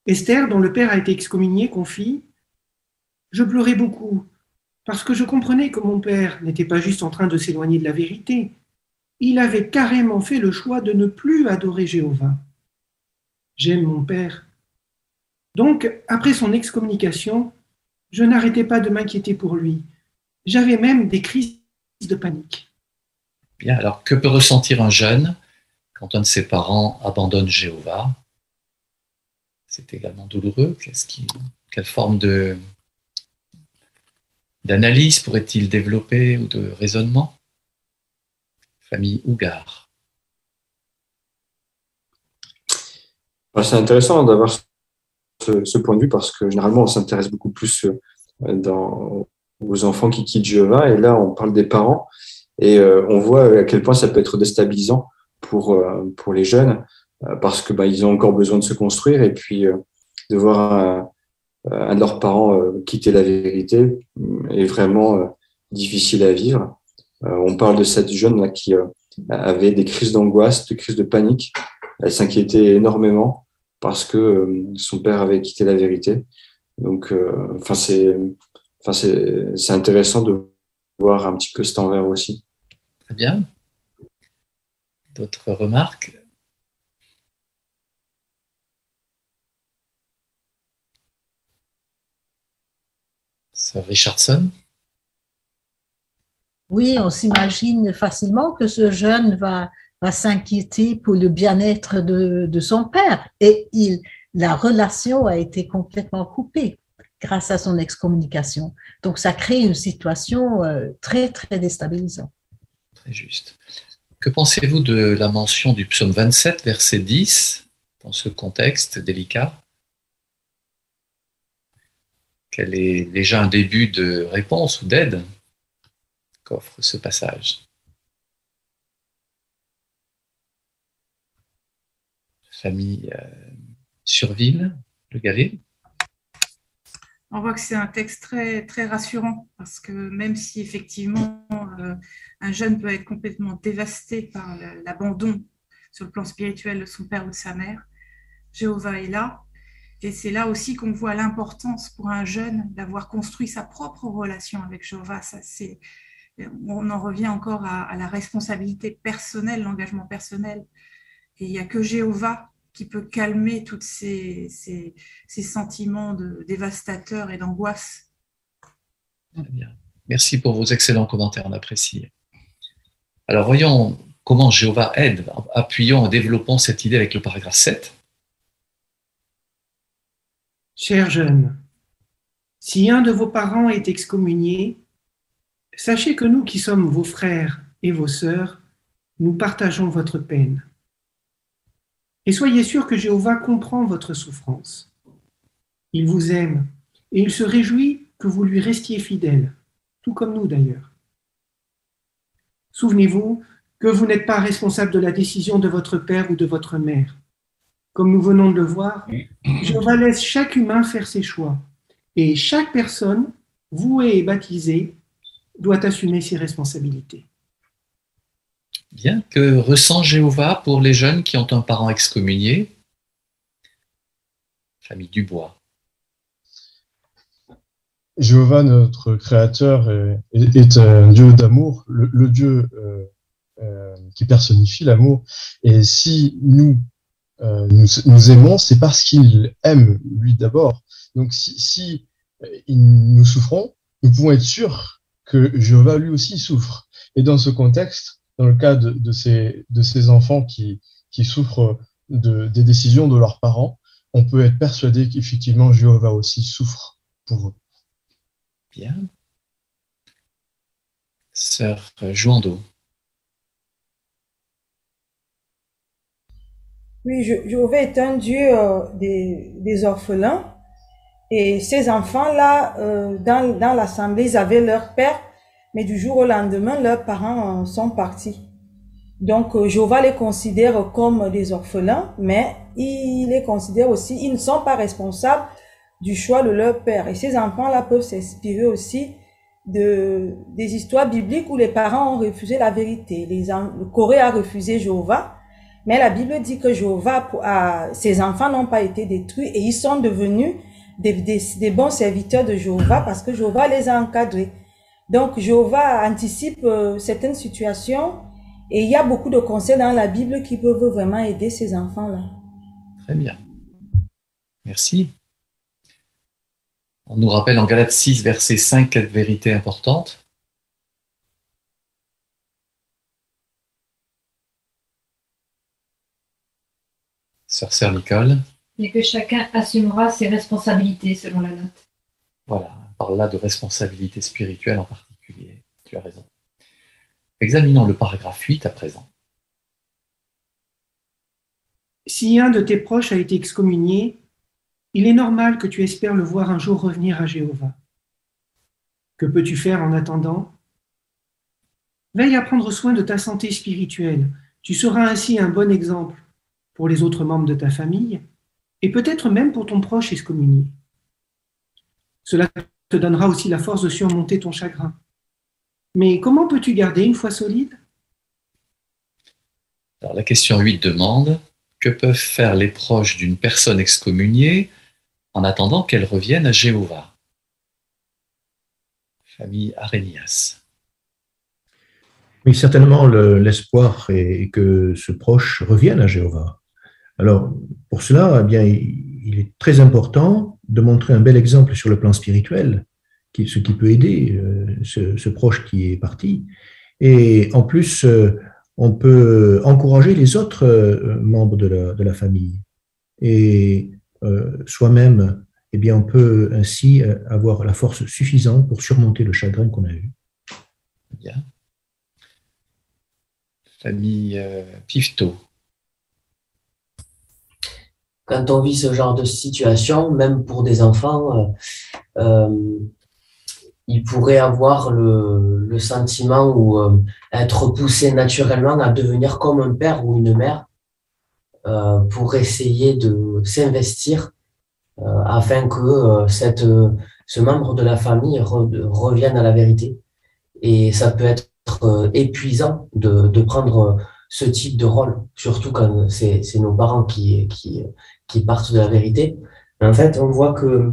Esther, dont le père a été excommunié, confie « Je pleurais beaucoup parce que je comprenais que mon père n'était pas juste en train de s'éloigner de la vérité. Il avait carrément fait le choix de ne plus adorer Jéhovah. J'aime mon père. Donc, après son excommunication, je n'arrêtais pas de m'inquiéter pour lui. J'avais même des crises de panique. » Bien, alors que peut ressentir un jeune quand un de ses parents abandonne Jéhovah? C'est également douloureux. Quelle forme d'analyse pourrait-il développer ou de raisonnement? Famille Ougar. C'est intéressant d'avoir ce point de vue parce que généralement on s'intéresse beaucoup plus aux enfants qui quittent Jéhovah et là on parle des parents et on voit à quel point ça peut être déstabilisant pour les jeunes parce que ils ont encore besoin de se construire et puis de voir un de leurs parents quitter la vérité est vraiment difficile à vivre. On parle de cette jeune là qui avait des crises d'angoisse, des crises de panique. Elle s'inquiétait énormément parce que son père avait quitté la vérité. Donc, c'est intéressant de voir un petit peu cet envers aussi. Très bien. D'autres remarques? Sœur Richardson? Oui, on s'imagine facilement que ce jeune va s'inquiéter pour le bien-être de son père. Et la relation a été complètement coupée grâce à son excommunication. Donc, ça crée une situation très, très déstabilisante. Très juste. Que pensez-vous de la mention du psaume 27, verset 10, dans ce contexte délicat? Quel est déjà un début de réponse ou d'aide qu'offre ce passage? Famille Surville, Le Galet. On voit que c'est un texte très, très rassurant parce que même si effectivement un jeune peut être complètement dévasté par l'abandon sur le plan spirituel de son père ou de sa mère, Jéhovah est là. Et c'est là aussi qu'on voit l'importance pour un jeune d'avoir construit sa propre relation avec Jéhovah. On en revient encore à la responsabilité personnelle, l'engagement personnel. Et il n'y a que Jéhovah qui peut calmer tous ces sentiments dévastateurs et d'angoisse. Très bien. Merci pour vos excellents commentaires, on apprécie. Alors voyons comment Jéhovah aide. Appuyons et développons cette idée avec le paragraphe 7. Chers jeunes, si un de vos parents est excommunié, sachez que nous qui sommes vos frères et vos sœurs, nous partageons votre peine. Et soyez sûrs que Jéhovah comprend votre souffrance. Il vous aime et il se réjouit que vous lui restiez fidèles, tout comme nous d'ailleurs. Souvenez-vous que vous n'êtes pas responsable de la décision de votre père ou de votre mère. Comme nous venons de le voir, Jéhovah laisse chaque humain faire ses choix et chaque personne, vouée et baptisée, doit assumer ses responsabilités. Bien, que ressent Jéhovah pour les jeunes qui ont un parent excommunié? Famille Dubois. Jéhovah, notre Créateur, est un Dieu d'amour, le Dieu qui personnifie l'amour. Et si nous aimons, c'est parce qu'il aime lui d'abord. Donc si nous souffrons, nous pouvons être sûrs que Jéhovah lui aussi souffre. Et dans ce contexte, dans le cas de ces enfants qui souffrent des décisions de leurs parents, on peut être persuadé qu'effectivement Jéhovah aussi souffre pour eux. Bien. Sœur Jouando. Oui, Jéhovah est un Dieu des orphelins. Et ces enfants-là, dans l'assemblée, ils avaient leur père, mais du jour au lendemain, leurs parents sont partis. Donc, Jéhovah les considère comme des orphelins, mais il les considère aussi, ils ne sont pas responsables du choix de leur père. Et ces enfants-là peuvent s'inspirer aussi des histoires bibliques où les parents ont refusé la vérité. Corée a refusé Jéhovah, mais la Bible dit que ses enfants n'ont pas été détruits et ils sont devenus des bons serviteurs de Jéhovah parce que Jéhovah les a encadrés. Donc, Jéhovah anticipe certaines situations et il y a beaucoup de conseils dans la Bible qui peuvent vraiment aider ces enfants-là. Très bien. Merci. On nous rappelle en Galates 6, verset 5, 4 vérités importantes. Sœur Nicole. Et que chacun assumera ses responsabilités selon la note. Voilà, on parle là de responsabilité spirituelle en particulier. Tu as raison. Examinons le paragraphe 8 à présent. Si un de tes proches a été excommunié, il est normal que tu espères le voir un jour revenir à Jéhovah. Que peux-tu faire en attendant? Veille à prendre soin de ta santé spirituelle. Tu seras ainsi un bon exemple pour les autres membres de ta famille et peut-être même pour ton proche excommunié. Cela te donnera aussi la force de surmonter ton chagrin. Mais comment peux-tu garder une foi solide? Alors, la question 8 demande: que peuvent faire les proches d'une personne excommuniée en attendant qu'elle revienne à Jéhovah? Famille Arénias. Oui, certainement, l'espoir est que ce proche revienne à Jéhovah. Alors, pour cela, eh bien, il est très important de montrer un bel exemple sur le plan spirituel, ce qui peut aider ce proche qui est parti. Et en plus, on peut encourager les autres membres de la famille. Et soi-même, eh bien, on peut ainsi avoir la force suffisante pour surmonter le chagrin qu'on a eu. Bien. Famille Pifto. Quand on vit ce genre de situation, même pour des enfants, il pourrait avoir le sentiment ou être poussé naturellement à devenir comme un père ou une mère pour essayer de s'investir afin que ce membre de la famille revienne à la vérité. Et ça peut être épuisant de prendre ce type de rôle, surtout quand c'est nos parents qui partent de la vérité. En fait, on voit que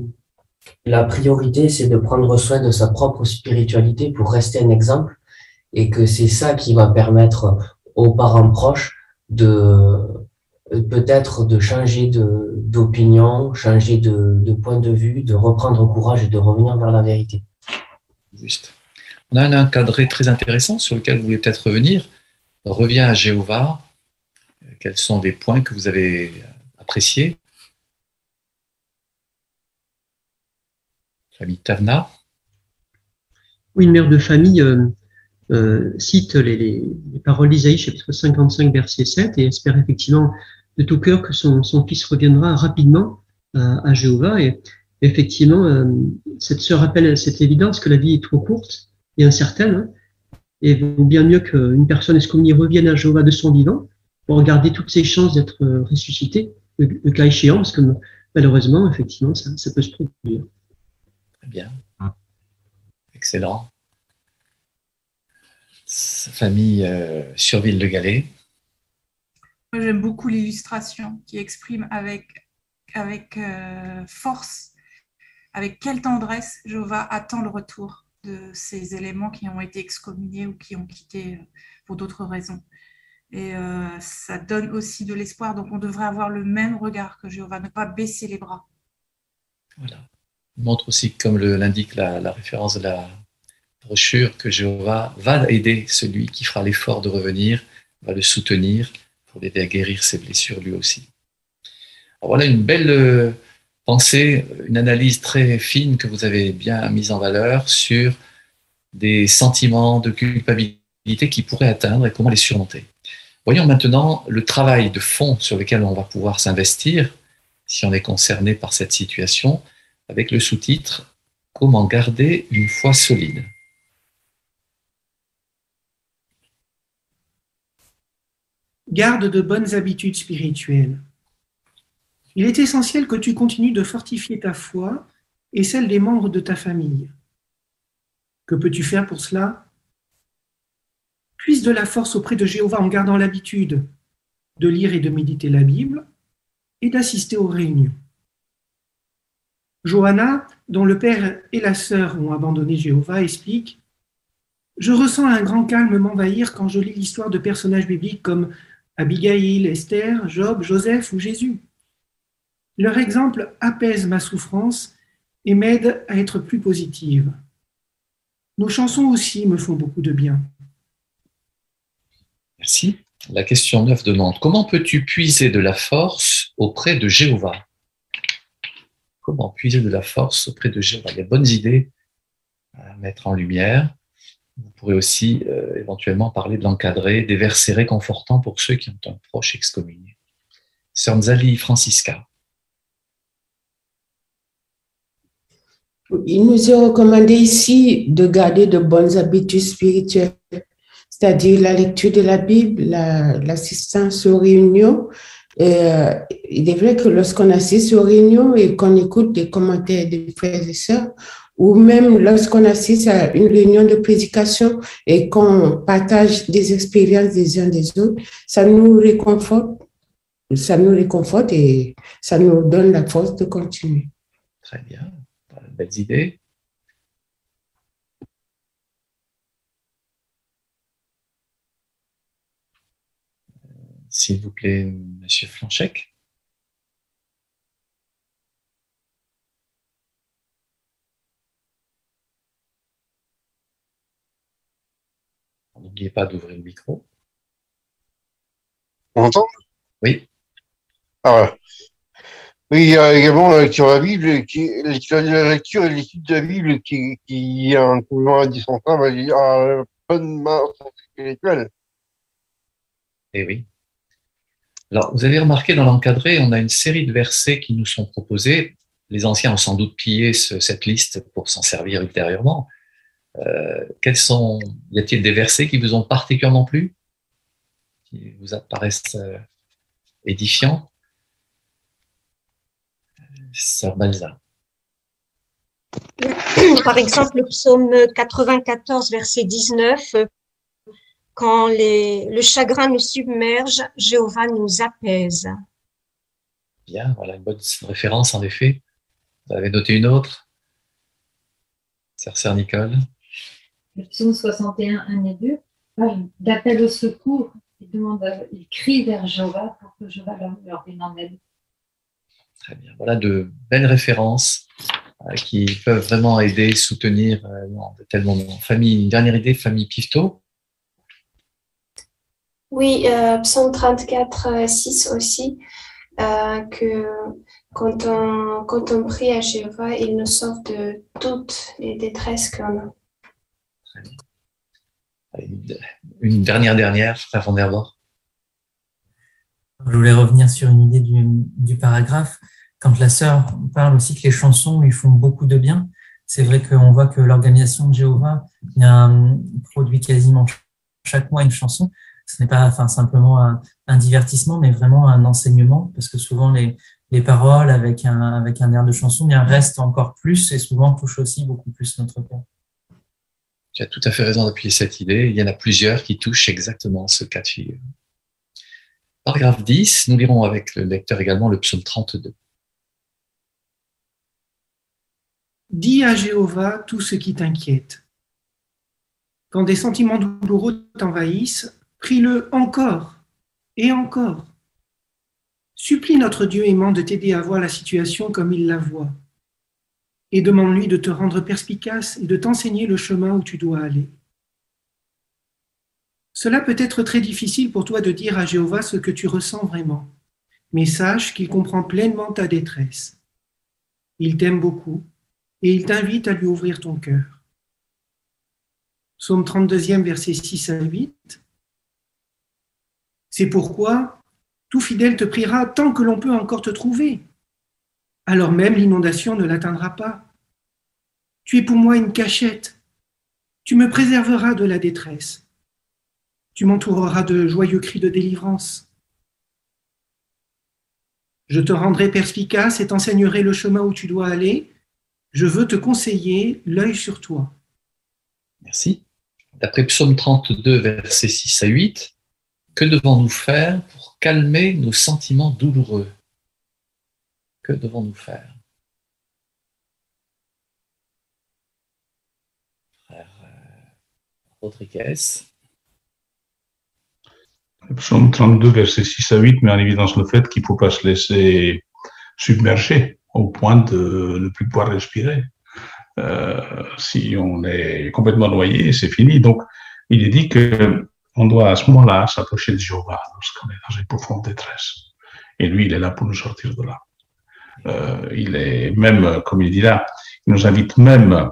la priorité, c'est de prendre soin de sa propre spiritualité pour rester un exemple, et que c'est ça qui va permettre aux parents proches peut-être de changer d'opinion, changer de point de vue, de reprendre courage et de revenir vers la vérité. Juste. On a un encadré très intéressant sur lequel vous voulez peut-être revenir. Reviens à Jéhovah. Quels sont des points que vous avez appréciés? Famille Tavna. Oui, une mère de famille cite les paroles d'Isaïe, chapitre 55, verset 7, et espère effectivement de tout cœur que son fils reviendra rapidement à Jéhovah. Et effectivement, cette sœur rappelle cette évidence que la vie est trop courte et incertaine, hein, et vaut bien mieux qu'une personne excommuniée revienne à Jéhovah de son vivant pour garder toutes ses chances d'être ressuscité, le cas échéant, parce que malheureusement, effectivement, ça peut se produire. Très bien. Excellent. Famille Surville-le-Galais. Moi, j'aime beaucoup l'illustration qui exprime avec force, avec quelle tendresse Jéhovah attend le retour de ces éléments qui ont été excommuniés ou qui ont quitté pour d'autres raisons. Et ça donne aussi de l'espoir. Donc, on devrait avoir le même regard que Jéhovah, ne pas baisser les bras. Voilà. Il montre aussi, comme l'indique la référence de la brochure, que Jéhovah va aider celui qui fera l'effort de revenir, va le soutenir pour l'aider à guérir ses blessures lui aussi. Alors voilà une belle pensée, une analyse très fine que vous avez bien mise en valeur sur des sentiments de culpabilité qui pourraient atteindre et comment les surmonter. Voyons maintenant le travail de fond sur lequel on va pouvoir s'investir si on est concerné par cette situation, avec le sous-titre « Comment garder une foi solide ». Garde de bonnes habitudes spirituelles. Il est essentiel que tu continues de fortifier ta foi et celle des membres de ta famille. Que peux-tu faire pour cela? Puise de la force auprès de Jéhovah en gardant l'habitude de lire et de méditer la Bible et d'assister aux réunions. Johanna, dont le père et la sœur ont abandonné Jéhovah, explique « Je ressens un grand calme m'envahir quand je lis l'histoire de personnages bibliques comme Abigail, Esther, Job, Joseph ou Jésus. Leur exemple apaise ma souffrance et m'aide à être plus positive. Nos chansons aussi me font beaucoup de bien. » Merci. La question 9 demande « Comment peux-tu puiser de la force auprès de Jéhovah ?» Comment puiser de la force auprès de Jéhovah? Il y a de bonnes idées à mettre en lumière. Vous pourrez aussi éventuellement parler de l'encadré, des versets réconfortants pour ceux qui ont un proche excommunié. Sœur Nzali Francisca. Il nous est recommandé ici de garder de bonnes habitudes spirituelles, c'est-à-dire la lecture de la Bible, l'assistance aux réunions. Il est vrai que lorsqu'on assiste aux réunions et qu'on écoute des commentaires des frères et sœurs, ou même lorsqu'on assiste à une réunion de prédication et qu'on partage des expériences des uns des autres, ça nous réconforte ça nous réconforte et ça nous donne la force de continuer. Très bien, belles idées. S'il vous plaît, Monsieur Flanchec. N'oubliez pas d'ouvrir le micro. On entend? Oui. Ah ouais. Oui, il y a également la lecture de la Bible, la lecture et l'étude de la Bible qui est un mouvement indispensable à la bonne marche spirituelle. Eh oui. Alors, vous avez remarqué dans l'encadré, on a une série de versets qui nous sont proposés. Les anciens ont sans doute pillé cette liste pour s'en servir ultérieurement. Y a-t-il des versets qui vous ont particulièrement plu, qui vous apparaissent édifiants? Sœur Balza. Par exemple, le psaume 94, verset 19, quand le chagrin nous submerge, Jéhovah nous apaise. Bien, voilà une bonne référence en effet. Vous avez noté une autre? Sœur Nicole. Le psaume 61, 1 et 2, il appelle au secours, il crie vers Jéhovah pour que Jéhovah leur vienne en aide. Très bien, voilà de belles références qui peuvent vraiment aider, soutenir dans de tels moments. Famille, une dernière idée, famille Pifto. Oui, psaume 34, 6 aussi, que quand on prie à Jéhovah, il nous sauve de toutes les détresses qu'on a. Une dernière, frère Van der Bort. Je voulais revenir sur une idée du paragraphe. Quand la sœur parle aussi que les chansons lui font beaucoup de bien, c'est vrai qu'on voit que l'organisation de Jéhovah produit quasiment chaque mois une chanson. Ce n'est pas simplement un divertissement, mais vraiment un enseignement, parce que souvent les paroles avec un air de chanson restent encore plus et souvent touchent aussi beaucoup plus notre cœur. Tu as tout à fait raison d'appuyer cette idée. Il y en a plusieurs qui touchent exactement ce cas de figure. Paragraphe 10, nous lirons avec le lecteur également le psaume 32. Dis à Jéhovah tout ce qui t'inquiète. Quand des sentiments douloureux t'envahissent, prie-le encore et encore. Supplie notre Dieu aimant de t'aider à voir la situation comme il la voit. Et demande-lui de te rendre perspicace et de t'enseigner le chemin où tu dois aller. Cela peut être très difficile pour toi de dire à Jéhovah ce que tu ressens vraiment, mais sache qu'il comprend pleinement ta détresse. Il t'aime beaucoup et il t'invite à lui ouvrir ton cœur. Psaume 32e, versets 6 à 8. C'est pourquoi tout fidèle te priera tant que l'on peut encore te trouver. Alors même l'inondation ne l'atteindra pas. Tu es pour moi une cachette. Tu me préserveras de la détresse. Tu m'entoureras de joyeux cris de délivrance. Je te rendrai perspicace et t'enseignerai le chemin où tu dois aller. Je veux te conseiller, l'œil sur toi. Merci. D'après Psaume 32, versets 6 à 8, que devons-nous faire pour calmer nos sentiments douloureux? Que devons-nous faire? Frère Rodriguez. Le psaume 32, versets 6 à 8 met en évidence le fait qu'il ne faut pas se laisser submerger au point de ne plus pouvoir respirer. Si on est complètement noyé, c'est fini. Donc, il est dit qu'on doit à ce moment-là s'approcher de Jéhovah lorsqu'on est dans une profonde détresse. Et lui, il est là pour nous sortir de là. Il est même, comme il dit là, il nous invite même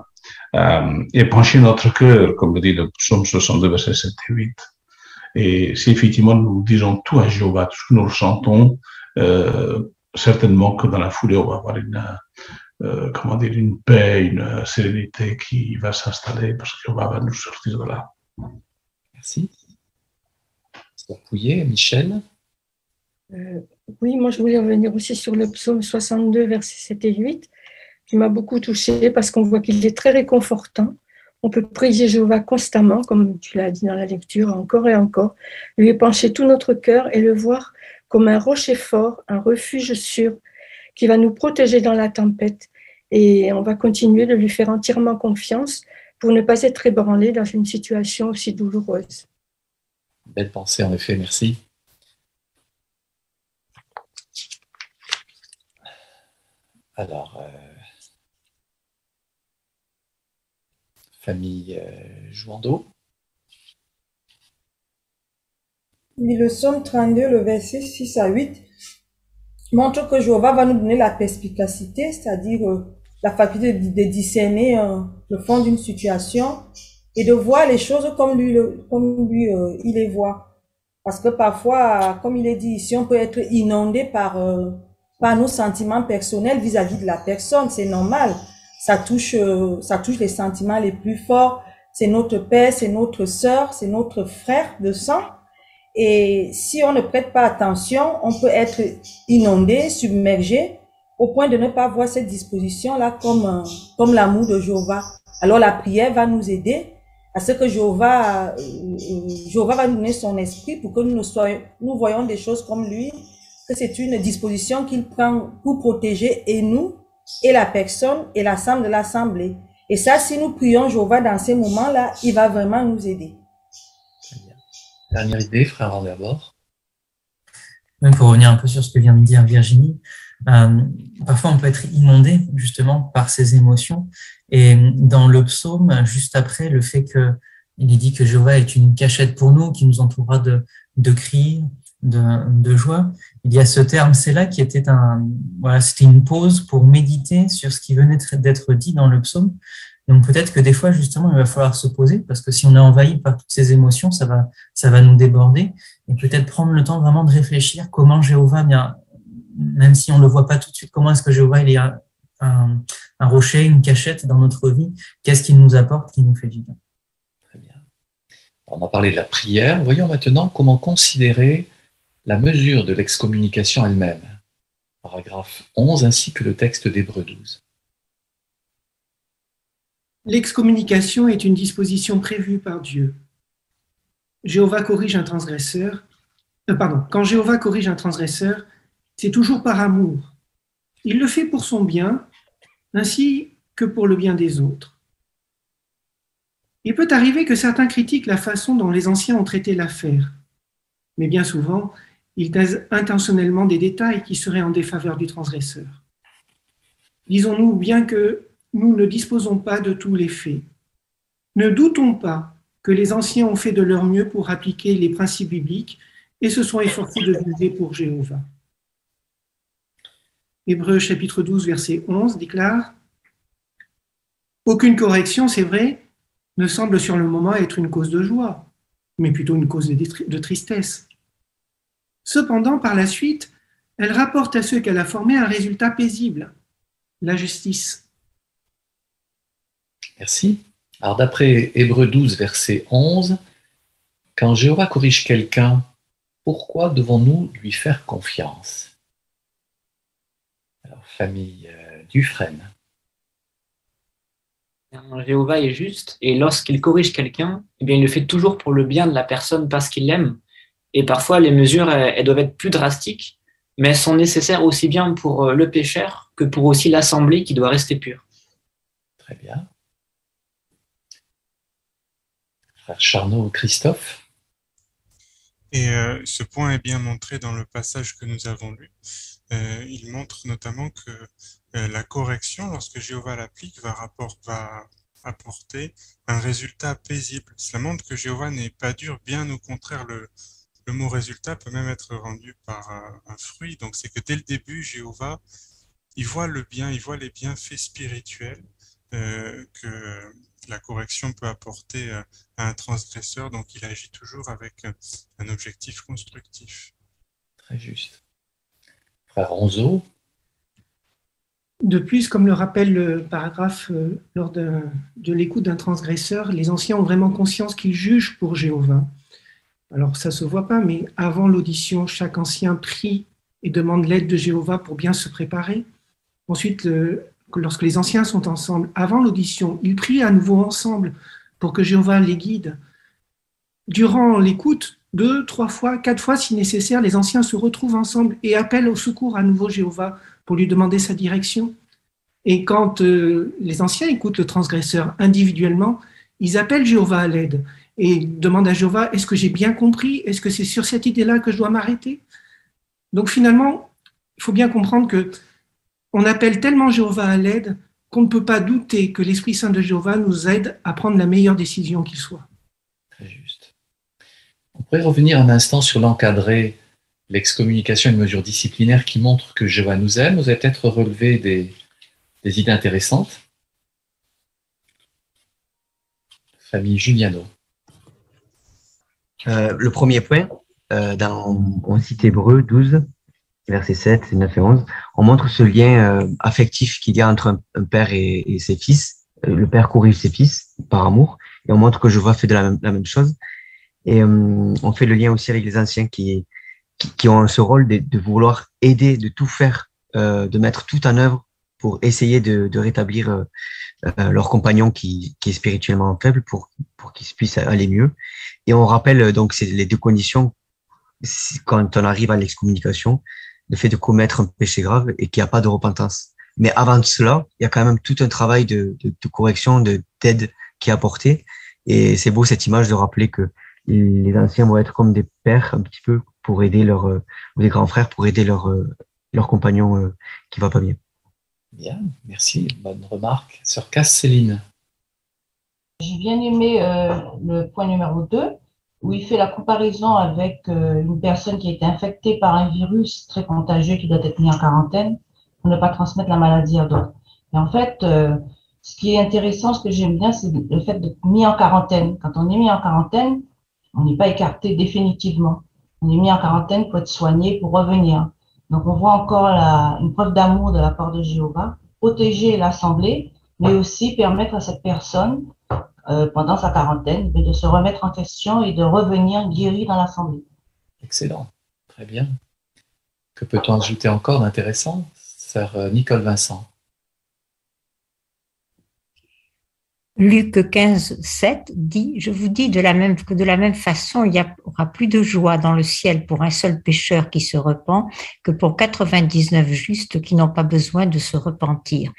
à épancher notre cœur, comme le dit le psaume 62, versets 7 et 8. Et si effectivement nous disons tout à Jéhovah, tout ce que nous ressentons, certainement que dans la foulée, on va avoir une paix, une sérénité qui va s'installer parce que Jéhovah va nous sortir de là. Merci. Pouillet, Michel. Oui, moi je voulais revenir aussi sur le psaume 62, versets 7 et 8, qui m'a beaucoup touchée parce qu'on voit qu'il est très réconfortant. On peut prier Jéhovah constamment, comme tu l'as dit dans la lecture, encore et encore, lui épancher tout notre cœur et le voir comme un rocher fort, un refuge sûr qui va nous protéger dans la tempête. Et on va continuer de lui faire entièrement confiance pour ne pas être ébranlé dans une situation aussi douloureuse. Belle pensée, en effet, merci. Alors, famille Jouando. Oui, le psaume 32, le verset 6 à 8, montre que Jéhovah va nous donner la perspicacité, c'est-à-dire la faculté de discerner le fond d'une situation et de voir les choses comme lui, il les voit. Parce que parfois, comme il est dit ici, on peut être inondé par nos sentiments personnels vis-à-vis de la personne. C'est normal. Ça touche les sentiments les plus forts. C'est notre père, c'est notre sœur, c'est notre frère de sang. Et si on ne prête pas attention, on peut être inondé, submergé, au point de ne pas voir cette disposition-là comme l'amour de Jéhovah. Alors la prière va nous aider à ce que Jéhovah va nous donner son esprit pour que nous voyons des choses comme lui, que c'est une disposition qu'il prend pour protéger et nous, et la personne, et l'ensemble de l'assemblée. Et ça, si nous prions Jéhovah dans ces moments-là, il va vraiment nous aider. Dernière idée, frère Vanderbord. Pour revenir un peu sur ce que vient de dire Virginie, parfois on peut être inondé justement par ces émotions. Et dans le psaume, juste après, le fait qu'il est dit que Jéhovah est une cachette pour nous, qui nous entourera de cris, de joie, il y a ce terme, c'est là qui était c'était une pause pour méditer sur ce qui venait d'être dit dans le psaume. Donc peut-être que des fois, justement, il va falloir se poser, parce que si on est envahi par toutes ces émotions, ça va nous déborder, et peut-être prendre le temps vraiment de réfléchir comment Jéhovah, même si on ne le voit pas tout de suite, comment est-ce que Jéhovah, il est un rocher, une cachette dans notre vie, qu'est-ce qu'il nous apporte, qui nous fait du bien. Très bien. On a parlé de la prière. Voyons maintenant comment considérer la mesure de l'excommunication elle-même. Paragraphe 11, ainsi que le texte d'Hébreux 12. L'excommunication est une disposition prévue par Dieu. Jéhovah corrige un transgresseur. Quand Jéhovah corrige un transgresseur, c'est toujours par amour. Il le fait pour son bien, ainsi que pour le bien des autres. Il peut arriver que certains critiquent la façon dont les anciens ont traité l'affaire, mais bien souvent, ils taisent intentionnellement des détails qui seraient en défaveur du transgresseur. Disons-nous, bien que nous ne disposons pas de tous les faits, ne doutons pas que les anciens ont fait de leur mieux pour appliquer les principes bibliques et se sont efforcés de juger pour Jéhovah. Hébreux chapitre 12, verset 11 déclare « Aucune correction, c'est vrai, ne semble sur le moment être une cause de joie, mais plutôt une cause de tristesse. Cependant, par la suite, elle rapporte à ceux qu'elle a formés un résultat paisible, la justice. » Merci. Alors d'après Hébreux 12, verset 11, quand Jéhovah corrige quelqu'un, pourquoi devons-nous lui faire confiance? Alors, famille Dufresne. Jéhovah est juste, et lorsqu'il corrige quelqu'un, eh bien, il le fait toujours pour le bien de la personne parce qu'il l'aime. Et parfois, les mesures, elles doivent être plus drastiques, mais elles sont nécessaires aussi bien pour le pécheur que pour aussi l'assemblée qui doit rester pure. Très bien. Frère Charnot, Christophe. Et ce point est bien montré dans le passage que nous avons lu. Il montre notamment que la correction, lorsque Jéhovah l'applique, va apporter un résultat paisible. Cela montre que Jéhovah n'est pas dur, bien au contraire, le mot résultat peut même être rendu par un fruit. Donc c'est que dès le début, Jéhovah, il voit le bien, il voit les bienfaits spirituels que la correction peut apporter à un transgresseur, donc il agit toujours avec un objectif constructif. Très juste. Frère Ronzo. De plus, comme le rappelle le paragraphe, lors de l'écoute d'un transgresseur, les anciens ont vraiment conscience qu'ils jugent pour Jéhovah. Alors ça ne se voit pas, mais avant l'audition, chaque ancien prie et demande l'aide de Jéhovah pour bien se préparer. Ensuite, lorsque les anciens sont ensemble, avant l'audition, ils prient à nouveau ensemble pour que Jéhovah les guide. Durant l'écoute, 2, 3 fois, 4 fois si nécessaire, les anciens se retrouvent ensemble et appellent au secours à nouveau Jéhovah pour lui demander sa direction. Et quand les anciens écoutent le transgresseur individuellement, ils appellent Jéhovah à l'aide et demandent à Jéhovah, est-ce que j'ai bien compris? Est-ce que c'est sur cette idée-là que je dois m'arrêter? Donc finalement, il faut bien comprendre que on appelle tellement Jéhovah à l'aide qu'on ne peut pas douter que l'Esprit Saint de Jéhovah nous aide à prendre la meilleure décision qu'il soit. Très juste. On pourrait revenir un instant sur l'encadré, l'excommunication, une mesure disciplinaire qui montre que Jéhovah nous aime. Vous avez peut-être relevé des idées intéressantes. Famille Juliano. Le premier point, on cite Hébreux 12, versets 7, 9 et 11, on montre ce lien affectif qu'il y a entre un père et ses fils. Le père corrige ses fils par amour, et on montre que Jéhovah fait de la même chose. Et on fait le lien aussi avec les anciens qui ont ce rôle de vouloir aider, de tout faire, de mettre tout en œuvre pour essayer de rétablir leur compagnon qui est spirituellement faible pour qu'il puisse aller mieux. Et on rappelle donc c'est les deux conditions quand on arrive à l'excommunication, le fait de commettre un péché grave et qu'il n'y a pas de repentance. Mais avant cela, il y a quand même tout un travail de correction, d'aide qui est apporté. Et c'est beau cette image de rappeler que les anciens vont être comme des pères un petit peu pour aider ou des grands frères pour aider leur compagnon qui va pas bien. Bien, merci. Bonne remarque. Sœur Casse-Céline. J'ai bien aimé le point numéro 2, où il fait la comparaison avec une personne qui a été infectée par un virus très contagieux qui doit être mis en quarantaine pour ne pas transmettre la maladie à d'autres. Et en fait, ce qui est intéressant, ce que j'aime bien, c'est le fait d'être mis en quarantaine. Quand on est mis en quarantaine, on n'est pas écarté définitivement. On est mis en quarantaine pour être soigné, pour revenir. Donc, on voit encore une preuve d'amour de la part de Jéhovah, protéger l'Assemblée, mais aussi permettre à cette personne, pendant sa quarantaine, de se remettre en question et de revenir guéri dans l'Assemblée. Excellent, très bien. Que peut-on ajouter encore d'intéressant, sœur Nicole Vincent? Luc 15, 7 dit, je vous dis que de la même façon, il n'y aura plus de joie dans le ciel pour un seul pécheur qui se repent que pour 99 justes qui n'ont pas besoin de se repentir.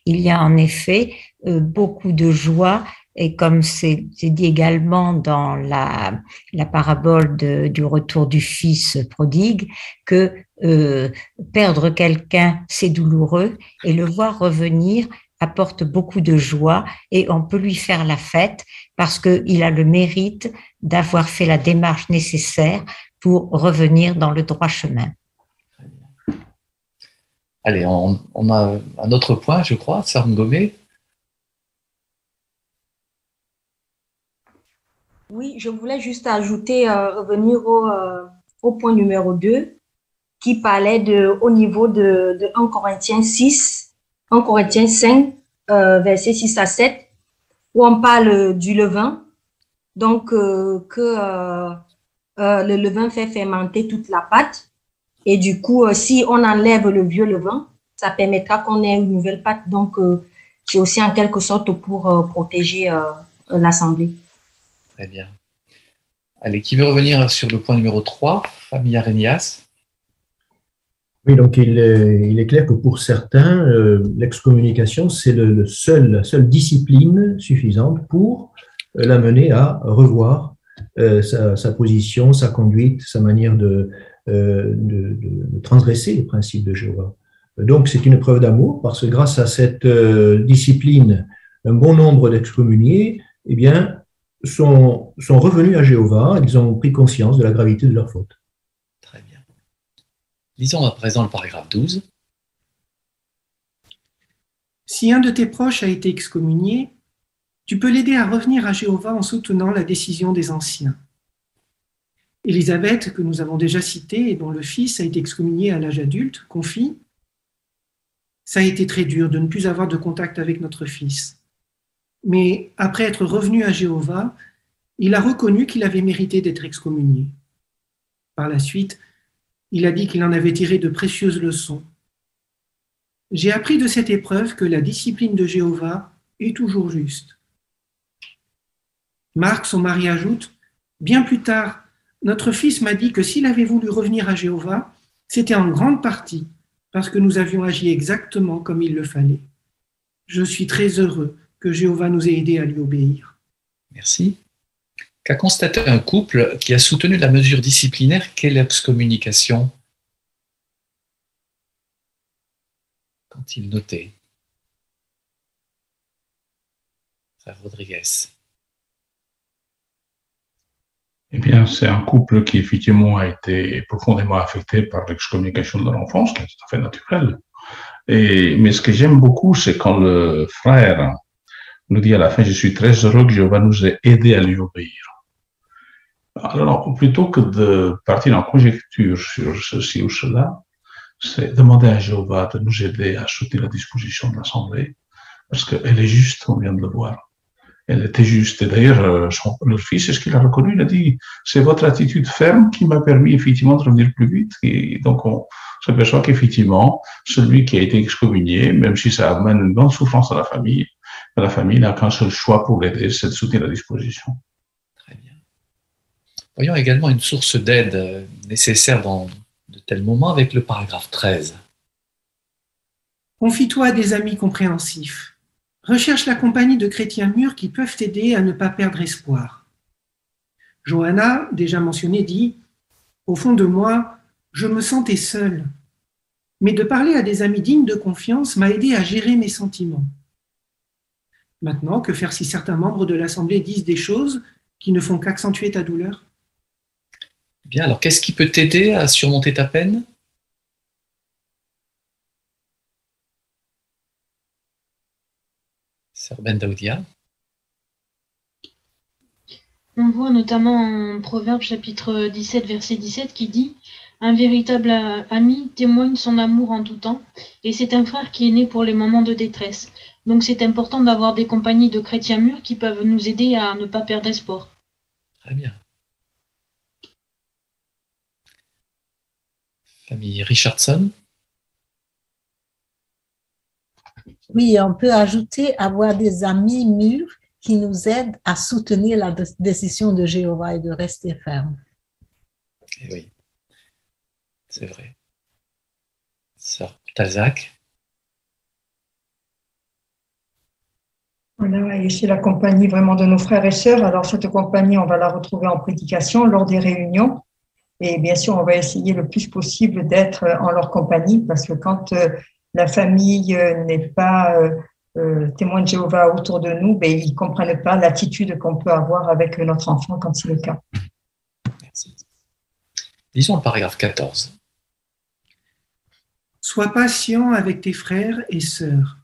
Il y a en effet beaucoup de joie, et comme c'est dit également dans la parabole du retour du fils prodigue, que perdre quelqu'un, c'est douloureux, et le voir revenir apporte beaucoup de joie, et on peut lui faire la fête parce qu'il a le mérite d'avoir fait la démarche nécessaire pour revenir dans le droit chemin. Allez, on a un autre point, je crois, sœur Ngomé. Oui, je voulais juste ajouter, revenir au point numéro 2, qui parlait au niveau de 1 Corinthiens 6, 1 Corinthiens 5, versets 6 à 7, où on parle du levain, donc que le levain fait fermenter toute la pâte, et du coup, si on enlève le vieux levain, ça permettra qu'on ait une nouvelle pâte, donc c'est aussi en quelque sorte pour protéger l'Assemblée. Très bien. Allez, qui veut revenir sur le point numéro 3, famille Arénias? Oui, donc il est clair que pour certains, l'excommunication, c'est la seule discipline suffisante pour l'amener à revoir sa position, sa conduite, sa manière de transgresser les principes de Jéhovah. Donc c'est une preuve d'amour, parce que grâce à cette discipline, un bon nombre d'excommuniés, eh bien, sont revenus à Jéhovah, ils ont pris conscience de la gravité de leur faute. Lisons à présent le paragraphe 12. Si un de tes proches a été excommunié, tu peux l'aider à revenir à Jéhovah en soutenant la décision des anciens. Élisabeth, que nous avons déjà citée et dont le fils a été excommunié à l'âge adulte, confie « Ça a été très dur de ne plus avoir de contact avec notre fils. Mais après être revenu à Jéhovah, il a reconnu qu'il avait mérité d'être excommunié. Par la suite, il a dit qu'il en avait tiré de précieuses leçons. J'ai appris de cette épreuve que la discipline de Jéhovah est toujours juste. » Marc, son mari, ajoute « Bien plus tard, notre fils m'a dit que s'il avait voulu revenir à Jéhovah, c'était en grande partie parce que nous avions agi exactement comme il le fallait. Je suis très heureux que Jéhovah nous ait aidés à lui obéir. Merci. Qu'a constaté un couple qui a soutenu la mesure disciplinaire qu'est l'excommunication quand il notait? Frère Rodriguez. Eh bien, c'est un couple qui effectivement a été profondément affecté par l'excommunication de l'enfant, ce qui est tout à fait naturel. Mais ce que j'aime beaucoup, c'est quand le frère nous dit à la fin, je suis très heureux que Jéhovah nous ait aidés à lui obéir. Alors, plutôt que de partir en conjecture sur ceci ou cela, c'est demander à Jéhovah de nous aider à soutenir la disposition de l'Assemblée, parce qu'elle est juste, on vient de le voir. Elle était juste. Et d'ailleurs, le fils, c'est ce qu'il a reconnu, il a dit, c'est votre attitude ferme qui m'a permis effectivement de revenir plus vite. Et donc, on s'aperçoit qu'effectivement, celui qui a été excommunié, même si ça amène une grande souffrance à la famille n'a qu'un seul choix pour l'aider, c'est de soutenir la disposition. Très bien. Voyons également une source d'aide nécessaire dans de tels moments avec le paragraphe 13. Confie-toi à des amis compréhensifs. Recherche la compagnie de chrétiens mûrs qui peuvent t'aider à ne pas perdre espoir. Johanna, déjà mentionnée, dit « Au fond de moi, je me sentais seule. Mais de parler à des amis dignes de confiance m'a aidé à gérer mes sentiments. » Maintenant, que faire si certains membres de l'Assemblée disent des choses qui ne font qu'accentuer ta douleur? Bien, alors qu'est-ce qui peut t'aider à surmonter ta peine? Sœur Ben Daoudia. On voit notamment en Proverbe chapitre 17, verset 17 qui dit « Un véritable ami témoigne son amour en tout temps, et c'est un frère qui est né pour les moments de détresse. » Donc c'est important d'avoir des compagnies de chrétiens mûrs qui peuvent nous aider à ne pas perdre espoir. Très bien. Famille Richardson. Oui, on peut ajouter avoir des amis mûrs qui nous aident à soutenir la décision de Jéhovah et de rester ferme. Et oui, c'est vrai. Sœur Talzac. Voilà, et c'est la compagnie vraiment de nos frères et sœurs. Alors cette compagnie, on va la retrouver en prédication lors des réunions. Et bien sûr, on va essayer le plus possible d'être en leur compagnie parce que quand la famille n'est pas témoin de Jéhovah autour de nous, ben, ils ne comprennent pas l'attitude qu'on peut avoir avec notre enfant quand c'est le cas. Merci. Lisons le paragraphe 14. Sois patient avec tes frères et sœurs.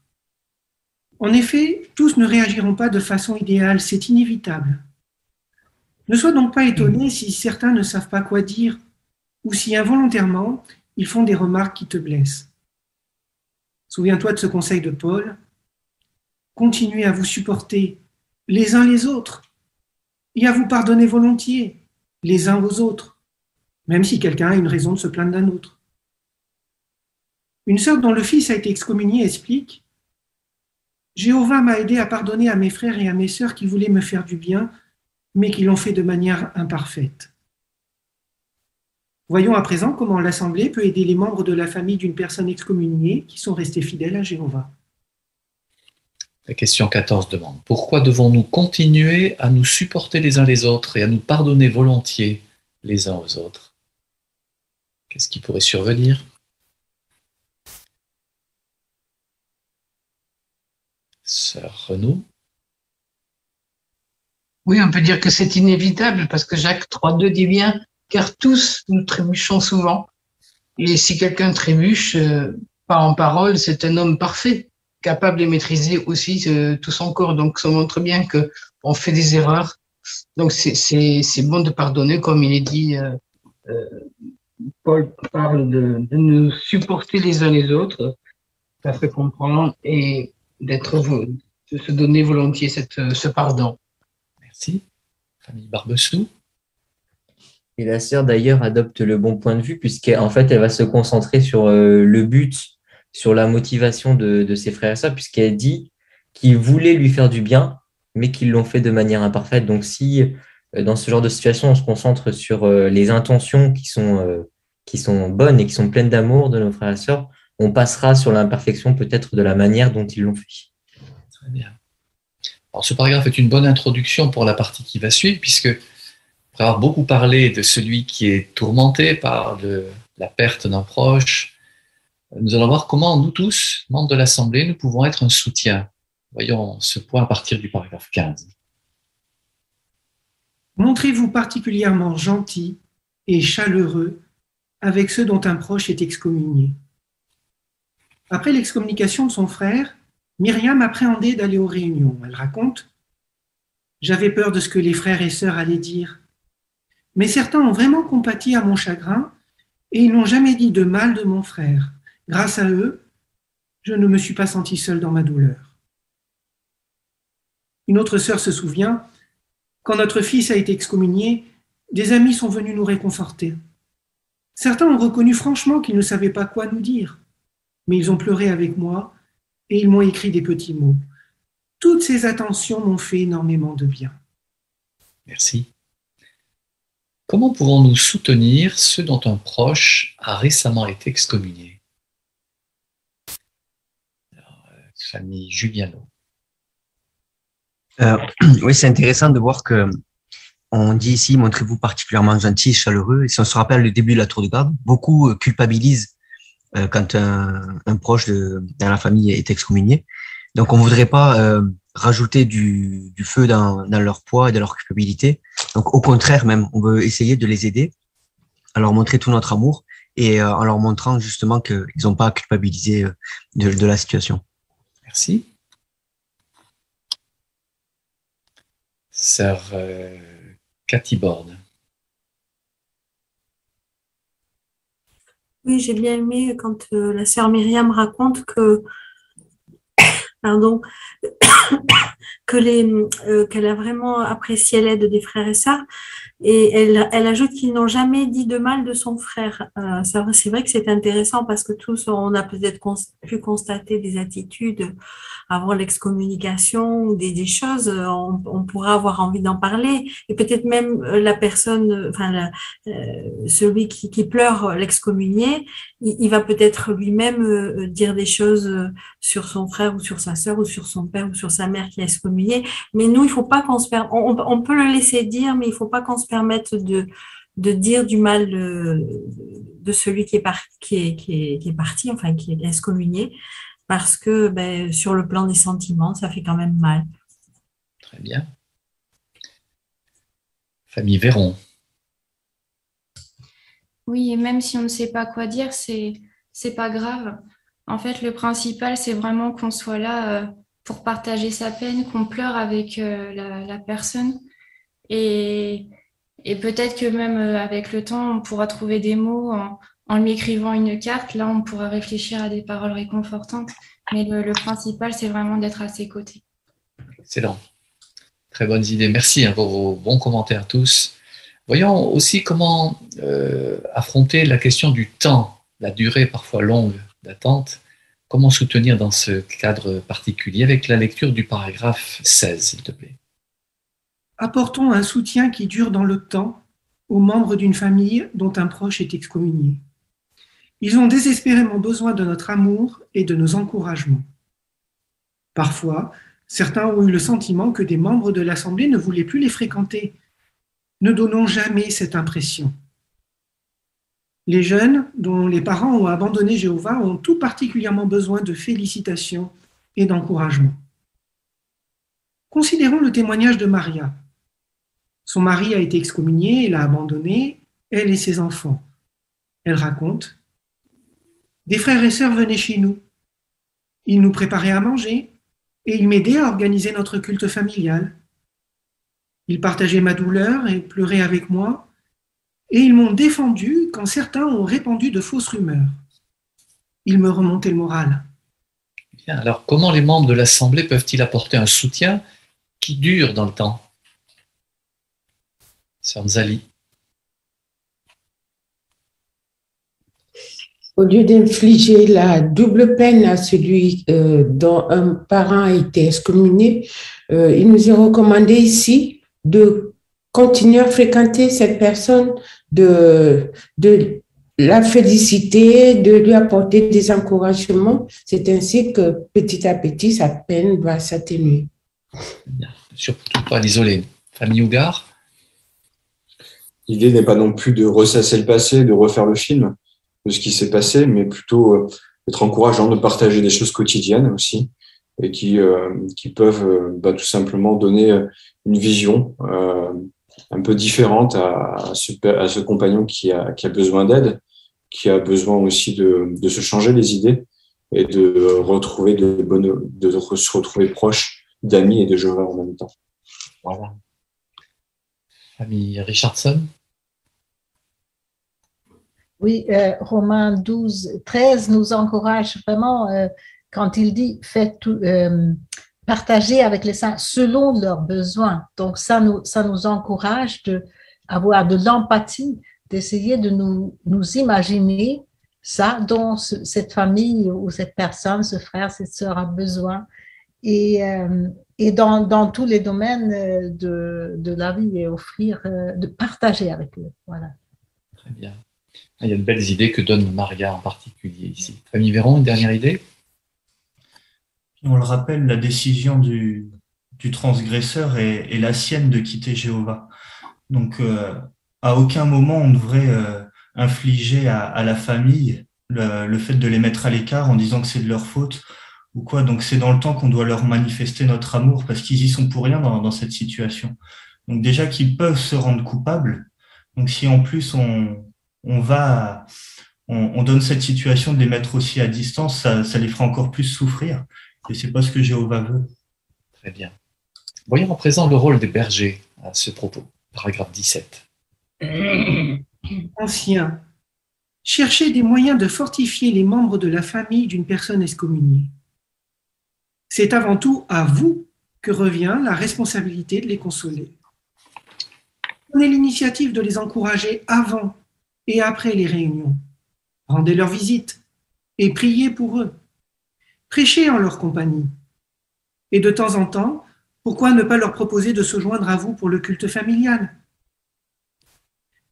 En effet, tous ne réagiront pas de façon idéale, c'est inévitable. Ne sois donc pas étonné si certains ne savent pas quoi dire ou si involontairement, ils font des remarques qui te blessent. Souviens-toi de ce conseil de Paul. Continuez à vous supporter les uns les autres et à vous pardonner volontiers les uns aux autres, même si quelqu'un a une raison de se plaindre d'un autre. Une sœur dont le fils a été excommunié explique « Jéhovah m'a aidé à pardonner à mes frères et à mes sœurs qui voulaient me faire du bien, mais qui l'ont fait de manière imparfaite. » Voyons à présent comment l'Assemblée peut aider les membres de la famille d'une personne excommuniée qui sont restés fidèles à Jéhovah. La question 14 demande « Pourquoi devons-nous continuer à nous supporter les uns les autres et à nous pardonner volontiers les uns aux autres ?» Qu'est-ce qui pourrait survenir? Sœur Renaud. Oui, on peut dire que c'est inévitable parce que Jacques 3,2 dit bien « Car tous nous trébuchons souvent. » Et si quelqu'un trébuche, pas en parole, c'est un homme parfait, capable de maîtriser aussi tout son corps. Donc ça montre bien qu'on fait des erreurs. Donc c'est bon de pardonner, comme il est dit. Paul parle de nous supporter les uns les autres, ça fait comprendre, et de se donner volontiers ce pardon. Merci. Famille Barbessou. Et la sœur, d'ailleurs, adopte le bon point de vue, puisqu'en fait, elle va se concentrer sur le but, sur la motivation de ses frères et sœurs, puisqu'elle dit qu'ils voulaient lui faire du bien, mais qu'ils l'ont fait de manière imparfaite. Donc, si dans ce genre de situation, on se concentre sur les intentions qui sont bonnes et qui sont pleines d'amour de nos frères et sœurs, on passera sur l'imperfection peut-être de la manière dont ils l'ont fait. Très bien. Alors, ce paragraphe est une bonne introduction pour la partie qui va suivre, puisque après avoir beaucoup parlé de celui qui est tourmenté par la perte d'un proche, nous allons voir comment nous tous, membres de l'Assemblée, nous pouvons être un soutien. Voyons ce point à partir du paragraphe 15. Montrez-vous particulièrement gentil et chaleureux avec ceux dont un proche est excommunié. Après l'excommunication de son frère, Myriam appréhendait d'aller aux réunions. Elle raconte « J'avais peur de ce que les frères et sœurs allaient dire. Mais certains ont vraiment compati à mon chagrin et ils n'ont jamais dit de mal de mon frère. Grâce à eux, je ne me suis pas sentie seule dans ma douleur. » Une autre sœur se souvient, quand notre fils a été excommunié, des amis sont venus nous réconforter. Certains ont reconnu franchement qu'ils ne savaient pas quoi nous dire, mais ils ont pleuré avec moi et ils m'ont écrit des petits mots. Toutes ces attentions m'ont fait énormément de bien. Merci. Comment pouvons-nous soutenir ceux dont un proche a récemment été excommunié? Alors, famille Juliano. Oui, c'est intéressant de voir que on dit ici, montrez-vous particulièrement gentil et chaleureux. Et si on se rappelle le début de la tour de garde, beaucoup culpabilisent quand un proche dans la famille est excommunié. Donc, on voudrait pas rajouter du feu dans leur poids et dans leur culpabilité. Donc, au contraire même, on veut essayer de les aider, à leur montrer tout notre amour et en leur montrant justement qu'ils n'ont pas à culpabiliser de la situation. Merci. Sœur Cathy Borde. Oui, j'ai bien aimé quand la sœur Myriam raconte que, pardon, qu'elle a vraiment apprécié l'aide des frères et sœurs. Et elle ajoute qu'ils n'ont jamais dit de mal de son frère. C'est vrai que c'est intéressant parce que tous, on a peut-être pu constater des attitudes avant l'excommunication ou des choses, on pourra avoir envie d'en parler. Et peut-être même la personne, enfin celui qui pleure l'excommunié, il va peut-être lui-même dire des choses sur son frère ou sur sa sœur ou sur son père ou sur sa mère qui est excommunié. Mais nous, il faut pas qu'on se permette, on peut le laisser dire, mais il faut pas qu'on se permette de dire du mal de celui qui est parti, enfin qui est excommunié, parce que sur le plan des sentiments, ça fait quand même mal. Très bien. Famille Véron. Oui, et même si on ne sait pas quoi dire, c'est pas grave. En fait, le principal, c'est vraiment qu'on soit là pour partager sa peine, qu'on pleure avec la personne. Et peut-être que même avec le temps, on pourra trouver des mots en lui écrivant une carte. Là, on pourra réfléchir à des paroles réconfortantes. Mais le principal, c'est vraiment d'être à ses côtés. Excellent. Très bonnes idées. Merci pour vos bons commentaires tous. Voyons aussi comment affronter la question du temps, la durée parfois longue d'attente. Comment soutenir dans ce cadre particulier avec la lecture du paragraphe 16, s'il te plaît. Apportons un soutien qui dure dans le temps aux membres d'une famille dont un proche est excommunié. Ils ont désespérément besoin de notre amour et de nos encouragements. Parfois, certains ont eu le sentiment que des membres de l'Assemblée ne voulaient plus les fréquenter. Ne donnons jamais cette impression. Les jeunes dont les parents ont abandonné Jéhovah ont tout particulièrement besoin de félicitations et d'encouragement. Considérons le témoignage de Maria. Son mari a été excommunié et l'a abandonnée, elle et ses enfants. Elle raconte « Des frères et sœurs venaient chez nous. Ils nous préparaient à manger et ils m'aidaient à organiser notre culte familial. Ils partageaient ma douleur et pleuraient avec moi et ils m'ont défendu quand certains ont répandu de fausses rumeurs. Ils me remontaient le moral. » Bien, alors comment les membres de l'Assemblée peuvent-ils apporter un soutien qui dure dans le temps? Sœur Nzali. Au lieu d'infliger la double peine à celui dont un parent a été excommunié, il nous est recommandé ici de continuer à fréquenter cette personne, de la féliciter, de lui apporter des encouragements. C'est ainsi que petit à petit, sa peine va s'atténuer. Surtout pas l'isoler. Famille Hougard. L'idée n'est pas non plus de ressasser le passé, de refaire le film de ce qui s'est passé, mais plutôt d'être encourageant, de partager des choses quotidiennes aussi, et qui peuvent tout simplement donner une vision un peu différente à ce compagnon qui a besoin d'aide, qui a besoin aussi de se changer les idées et de se retrouver proche d'amis et de Jéhovah en même temps. Voilà. Famille Richardson. Oui, Romains 12, 13 nous encourage vraiment quand il dit faites tout, partager avec les saints selon leurs besoins. Donc ça nous encourage d'avoir de l'empathie, d'essayer de nous imaginer ça dont cette famille ou cette personne, ce frère, cette sœur a besoin. Et dans tous les domaines de la vie, et offrir, de partager avec eux. Voilà. Très bien. Il y a de belles idées que donne Maria en particulier ici. Famille Véron, une dernière idée? On le rappelle, la décision du transgresseur est la sienne de quitter Jéhovah. Donc, à aucun moment on devrait infliger à la famille le fait de les mettre à l'écart en disant que c'est de leur faute ou quoi. Donc, c'est dans le temps qu'on doit leur manifester notre amour parce qu'ils y sont pour rien dans cette situation. Donc, déjà qu'ils peuvent se rendre coupables. Donc, si en plus on donne cette situation de les mettre aussi à distance, ça les fera encore plus souffrir. Et c'est pas ce que Jéhovah veut. Très bien. Voyons à présent le rôle des bergers à ce propos. Paragraphe 17. Anciens, cherchez des moyens de fortifier les membres de la famille d'une personne excommuniée. C'est avant tout à vous que revient la responsabilité de les consoler. Prenez l'initiative de les encourager avant et après les réunions. Rendez leur visite et priez pour eux. Prêchez en leur compagnie. Et de temps en temps, pourquoi ne pas leur proposer de se joindre à vous pour le culte familial?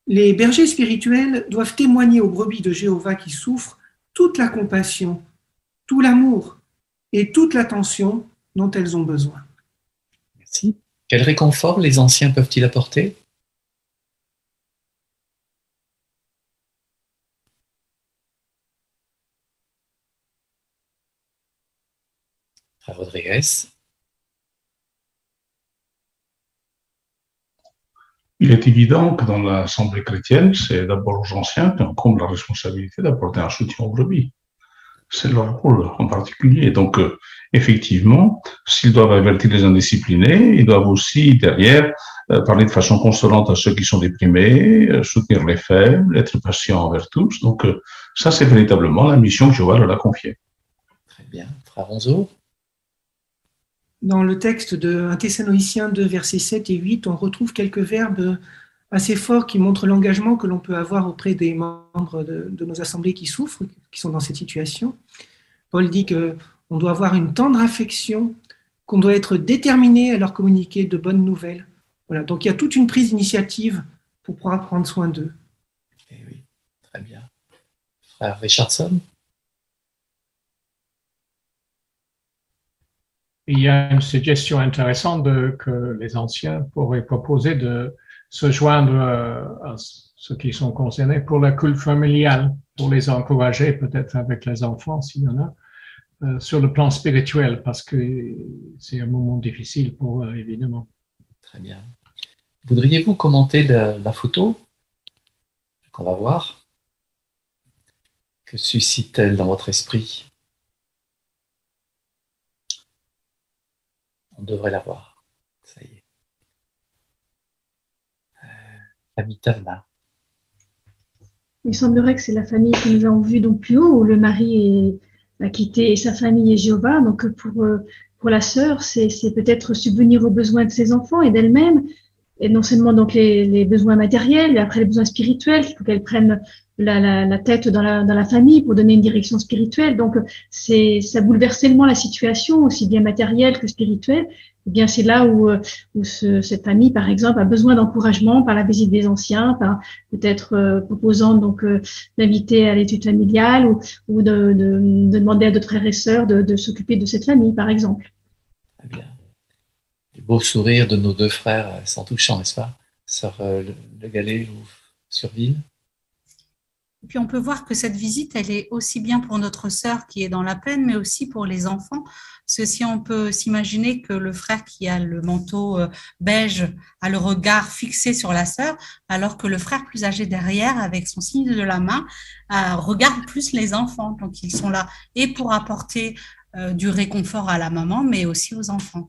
Les bergers spirituels doivent témoigner aux brebis de Jéhovah qui souffrent toute la compassion, tout l'amour et toute l'attention dont elles ont besoin. Merci. Quel réconfort les anciens peuvent-ils apporter? Frère Rodriguez. Il est évident que dans l'Assemblée chrétienne, c'est d'abord aux anciens qui ont comme la responsabilité d'apporter un soutien aux brebis. C'est leur rôle en particulier. Donc, effectivement, s'ils doivent avertir les indisciplinés, ils doivent aussi, derrière, parler de façon consolante à ceux qui sont déprimés, soutenir les faibles, être patient envers tous. Donc, ça, c'est véritablement la mission que Jéhovah leur a confiée. Très bien. Frère Ronzo. Dans le texte de 1 Thessaloniciens 2, versets 7 et 8, on retrouve quelques verbes assez forts qui montrent l'engagement que l'on peut avoir auprès des membres de nos assemblées qui souffrent, qui sont dans cette situation. Paul dit qu'on doit avoir une tendre affection, qu'on doit être déterminé à leur communiquer de bonnes nouvelles. Voilà, donc il y a toute une prise d'initiative pour pouvoir prendre soin d'eux. Eh oui, très bien. Frère Richardson. Il y a une suggestion intéressante que les anciens pourraient proposer de se joindre à ceux qui sont concernés pour le culte familial, pour les encourager peut-être avec les enfants s'il y en a, sur le plan spirituel, parce que c'est un moment difficile pour eux, évidemment. Très bien. Voudriez-vous commenter la photo qu'on va voir? Que suscite-t-elle dans votre esprit? On devrait la voir. Ça y est. Famille Tavna. Il semblerait que c'est la famille que nous avons vue donc plus haut, où le mari a quitté sa famille et Jéhovah. Donc pour la sœur, c'est peut-être subvenir aux besoins de ses enfants et d'elle-même, et non seulement donc les besoins matériels, mais après les besoins spirituels, il faut qu'elle prenne la tête dans la famille pour donner une direction spirituelle. Donc, ça bouleverse tellement la situation, aussi bien matérielle que spirituelle. Eh bien, c'est là où cette famille, par exemple, a besoin d'encouragement par la visite des anciens, par peut-être proposant donc d'inviter à l'étude familiale ou de demander à d'autres frères et sœurs de s'occuper de cette famille, par exemple. Très bien. Les beaux sourires de nos deux frères sont touchants, n'est-ce pas, Sœur Le Gallais ou Surville? Et puis on peut voir que cette visite, elle est aussi bien pour notre sœur qui est dans la peine, mais aussi pour les enfants. Parce que si on peut s'imaginer que le frère qui a le manteau beige a le regard fixé sur la sœur, alors que le frère plus âgé derrière, avec son signe de la main, regarde plus les enfants. Donc ils sont là et pour apporter du réconfort à la maman, mais aussi aux enfants.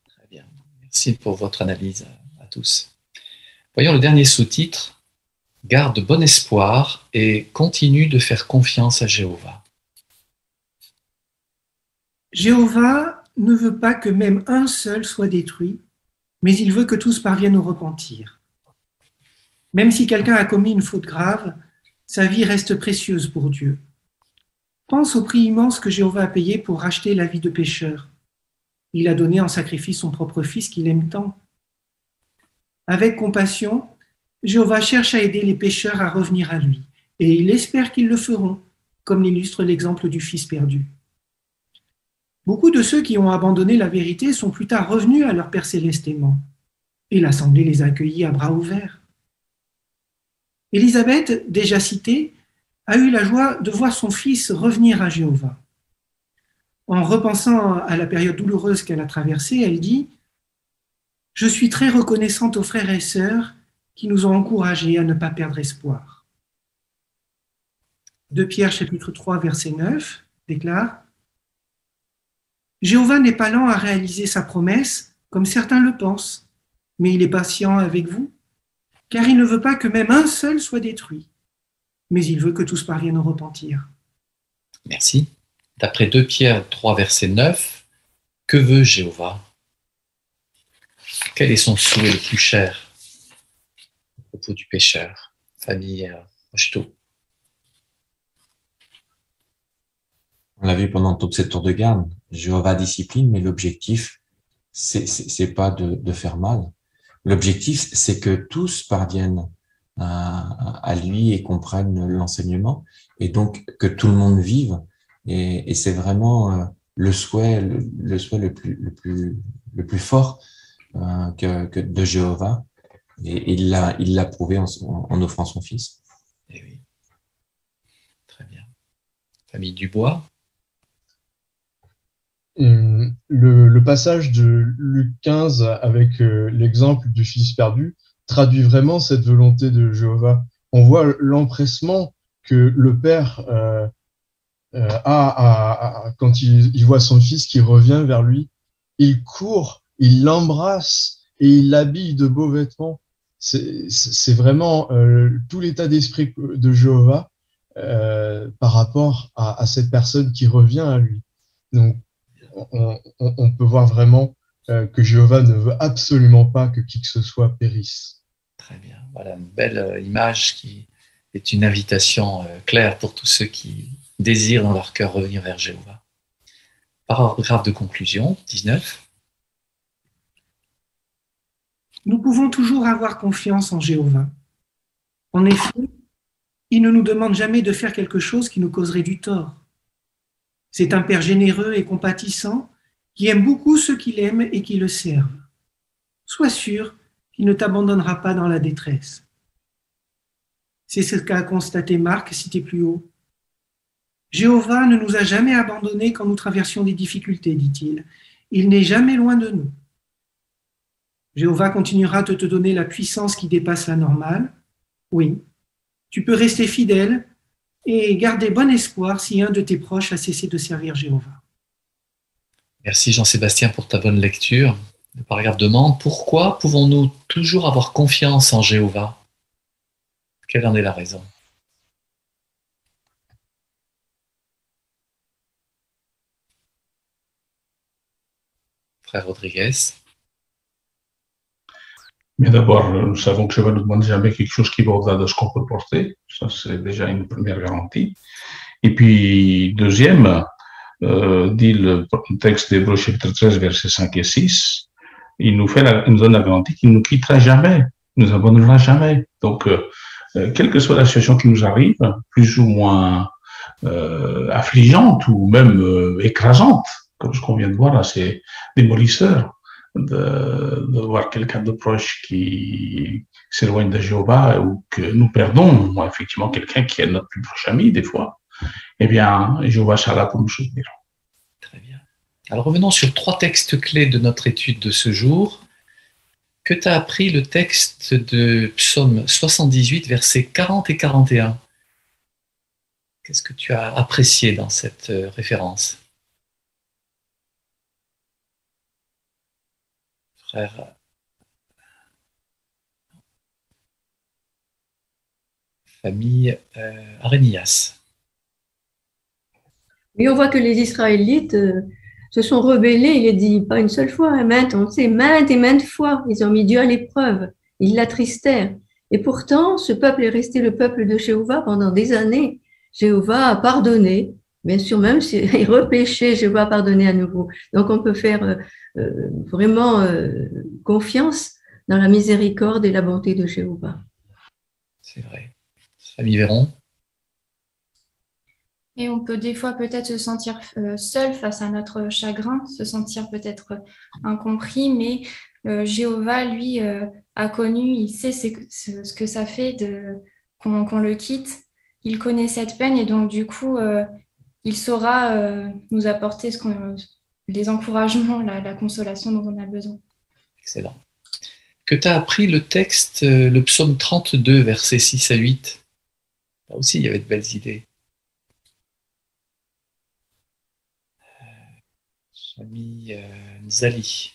Très bien. Merci pour votre analyse à tous. Voyons le dernier sous-titre. Garde bon espoir et continue de faire confiance à Jéhovah. Jéhovah ne veut pas que même un seul soit détruit, mais il veut que tous parviennent au repentir. Même si quelqu'un a commis une faute grave, sa vie reste précieuse pour Dieu. Pense au prix immense que Jéhovah a payé pour racheter la vie de pécheurs. Il a donné en sacrifice son propre fils qu'il aime tant. Avec compassion, Jéhovah cherche à aider les pécheurs à revenir à lui, et il espère qu'ils le feront, comme l'illustre l'exemple du fils perdu. Beaucoup de ceux qui ont abandonné la vérité sont plus tard revenus à leur Père céleste aimant, et l'Assemblée les a accueillis à bras ouverts. Élisabeth, déjà citée, a eu la joie de voir son fils revenir à Jéhovah. En repensant à la période douloureuse qu'elle a traversée, elle dit « Je suis très reconnaissante aux frères et sœurs qui nous ont encouragés à ne pas perdre espoir. » 2 Pierre chapitre 3 verset 9 déclare « Jéhovah n'est pas lent à réaliser sa promesse, comme certains le pensent, mais il est patient avec vous, car il ne veut pas que même un seul soit détruit, mais il veut que tous parviennent au repentir. » Merci. D'après 2 Pierre 3 verset 9, que veut Jéhovah? Quel est son souhait le plus cher à propos du pécheur? Famille Rocheteau. On l'a vu pendant toute cette tour de garde. Jéhovah discipline, mais l'objectif, c'est pas de faire mal. L'objectif, c'est que tous parviennent à lui et comprennent l'enseignement, et donc que tout le monde vive. Et c'est vraiment le souhait le plus fort que de Jéhovah. Et il l'a prouvé en offrant son fils. Eh oui. Très bien. Famille Dubois. Le passage de Luc 15 avec l'exemple du fils perdu traduit vraiment cette volonté de Jéhovah. On voit l'empressement que le père quand il voit son fils qui revient vers lui. Il court, il l'embrasse et il l'habille de beaux vêtements. C'est vraiment tout l'état d'esprit de Jéhovah par rapport à cette personne qui revient à lui. Donc, on peut voir vraiment que Jéhovah ne veut absolument pas que qui que ce soit périsse. Très bien. Voilà une belle image qui est une invitation claire pour tous ceux qui désirent dans leur cœur revenir vers Jéhovah. Paragraphe de conclusion, 19. Nous pouvons toujours avoir confiance en Jéhovah. En effet, il ne nous demande jamais de faire quelque chose qui nous causerait du tort. C'est un Père généreux et compatissant qui aime beaucoup ceux qui l'aiment et qui le servent. Sois sûr qu'il ne t'abandonnera pas dans la détresse. C'est ce qu'a constaté Marc, cité plus haut. Jéhovah ne nous a jamais abandonnés quand nous traversions des difficultés, dit-il. Il n'est jamais loin de nous. Jéhovah continuera de te donner la puissance qui dépasse la normale. Oui, tu peux rester fidèle et garder bon espoir si un de tes proches a cessé de servir Jéhovah. Merci Jean-Sébastien pour ta bonne lecture. Le paragraphe demande: pourquoi pouvons-nous toujours avoir confiance en Jéhovah? Quelle en est la raison? Frère Rodriguez. Mais d'abord, nous savons que Jéhovah ne nous demande jamais quelque chose qui va au-delà de ce qu'on peut porter. Ça, c'est déjà une première garantie. Et puis, deuxième, dit le texte d'Hébreux chapitre 13, versets 5 et 6, il nous donne la garantie qu'il ne nous quittera jamais, il ne nous abandonnera jamais. Donc, quelle que soit la situation qui nous arrive, plus ou moins affligeante ou même écrasante, comme ce qu'on vient de voir là, c'est démolisseur, de voir quelqu'un de proche qui s'éloigne de Jéhovah ou que nous perdons, effectivement, quelqu'un qui est notre plus proche ami, des fois, eh bien, Jéhovah sera là pour nous soutenir. Très bien. Alors, revenons sur 3 textes clés de notre étude de ce jour. Que t'a appris le texte de Psaume 78, versets 40 et 41? Qu'est-ce que tu as apprécié dans cette référence? Frère famille Arénias. Oui, on voit que les Israélites se sont rebellés, il est dit pas une seule fois, on sait maintes et maintes fois, ils ont mis Dieu à l'épreuve, ils l'attristèrent. Et pourtant, ce peuple est resté le peuple de Jéhovah pendant des années. Jéhovah a pardonné, bien sûr, même s'il repêchait, Jéhovah a pardonné à nouveau. Donc, on peut faire vraiment confiance dans la miséricorde et la bonté de Jéhovah. C'est vrai. Famille Véron. Et on peut des fois peut-être se sentir seul face à notre chagrin, se sentir peut-être incompris, mais Jéhovah, lui, a connu, il sait ce que ça fait qu'on le quitte. Il connaît cette peine et donc du coup, il saura nous apporter les encouragements, la consolation dont on a besoin. Excellent. Que t'a appris le texte, le psaume 32, versets 6 à 8? Là aussi, il y avait de belles idées. Famille Nzali.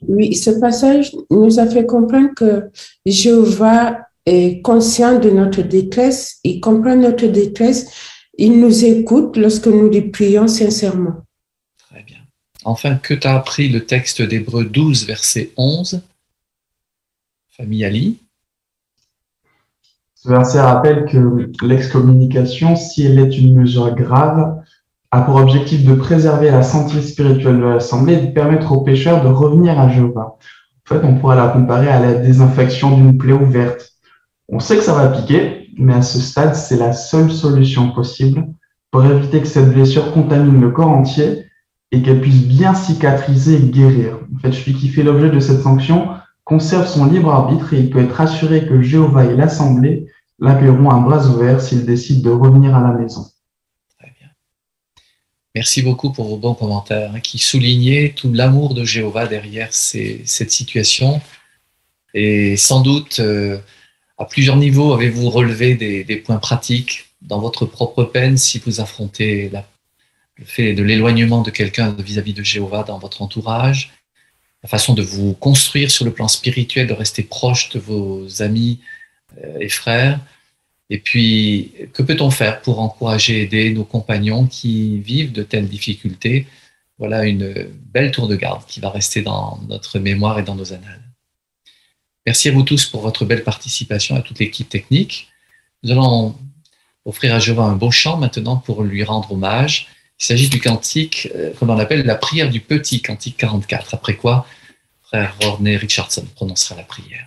Oui, ce passage nous a fait comprendre que Jéhovah est conscient de notre détresse, il comprend notre détresse, il nous écoute lorsque nous lui prions sincèrement. Très bien. Enfin, que t'a appris le texte d'Hébreux 12, verset 11? Famille Ali. Ce verset rappelle que l'excommunication, si elle est une mesure grave, a pour objectif de préserver la santé spirituelle de l'Assemblée et de permettre aux pécheurs de revenir à Jéhovah. En fait, on pourrait la comparer à la désinfection d'une plaie ouverte. On sait que ça va piquer, mais à ce stade, c'est la seule solution possible pour éviter que cette blessure contamine le corps entier et qu'elle puisse bien cicatriser et guérir. En fait, celui qui fait l'objet de cette sanction conserve son libre arbitre et il peut être assuré que Jéhovah et l'Assemblée l'accueilleront à bras ouverts s'il décide de revenir à la maison. Très bien. Merci beaucoup pour vos bons commentaires qui soulignaient tout l'amour de Jéhovah derrière cette situation. Et sans doute, à plusieurs niveaux, avez-vous relevé des points pratiques dans votre propre peine si vous affrontez le fait de l'éloignement de quelqu'un vis-à-vis de Jéhovah dans votre entourage, la façon de vous construire sur le plan spirituel, de rester proche de vos amis et frères. Et puis, que peut-on faire pour encourager et aider nos compagnons qui vivent de telles difficultés? Voilà une belle tour de garde qui va rester dans notre mémoire et dans nos annales. Merci à vous tous pour votre belle participation, à toute l'équipe technique. Nous allons offrir à Jéhovah un beau chant maintenant pour lui rendre hommage. Il s'agit du cantique, comme on l'appelle, la prière du petit, cantique 44, après quoi frère Rodney Richardson prononcera la prière.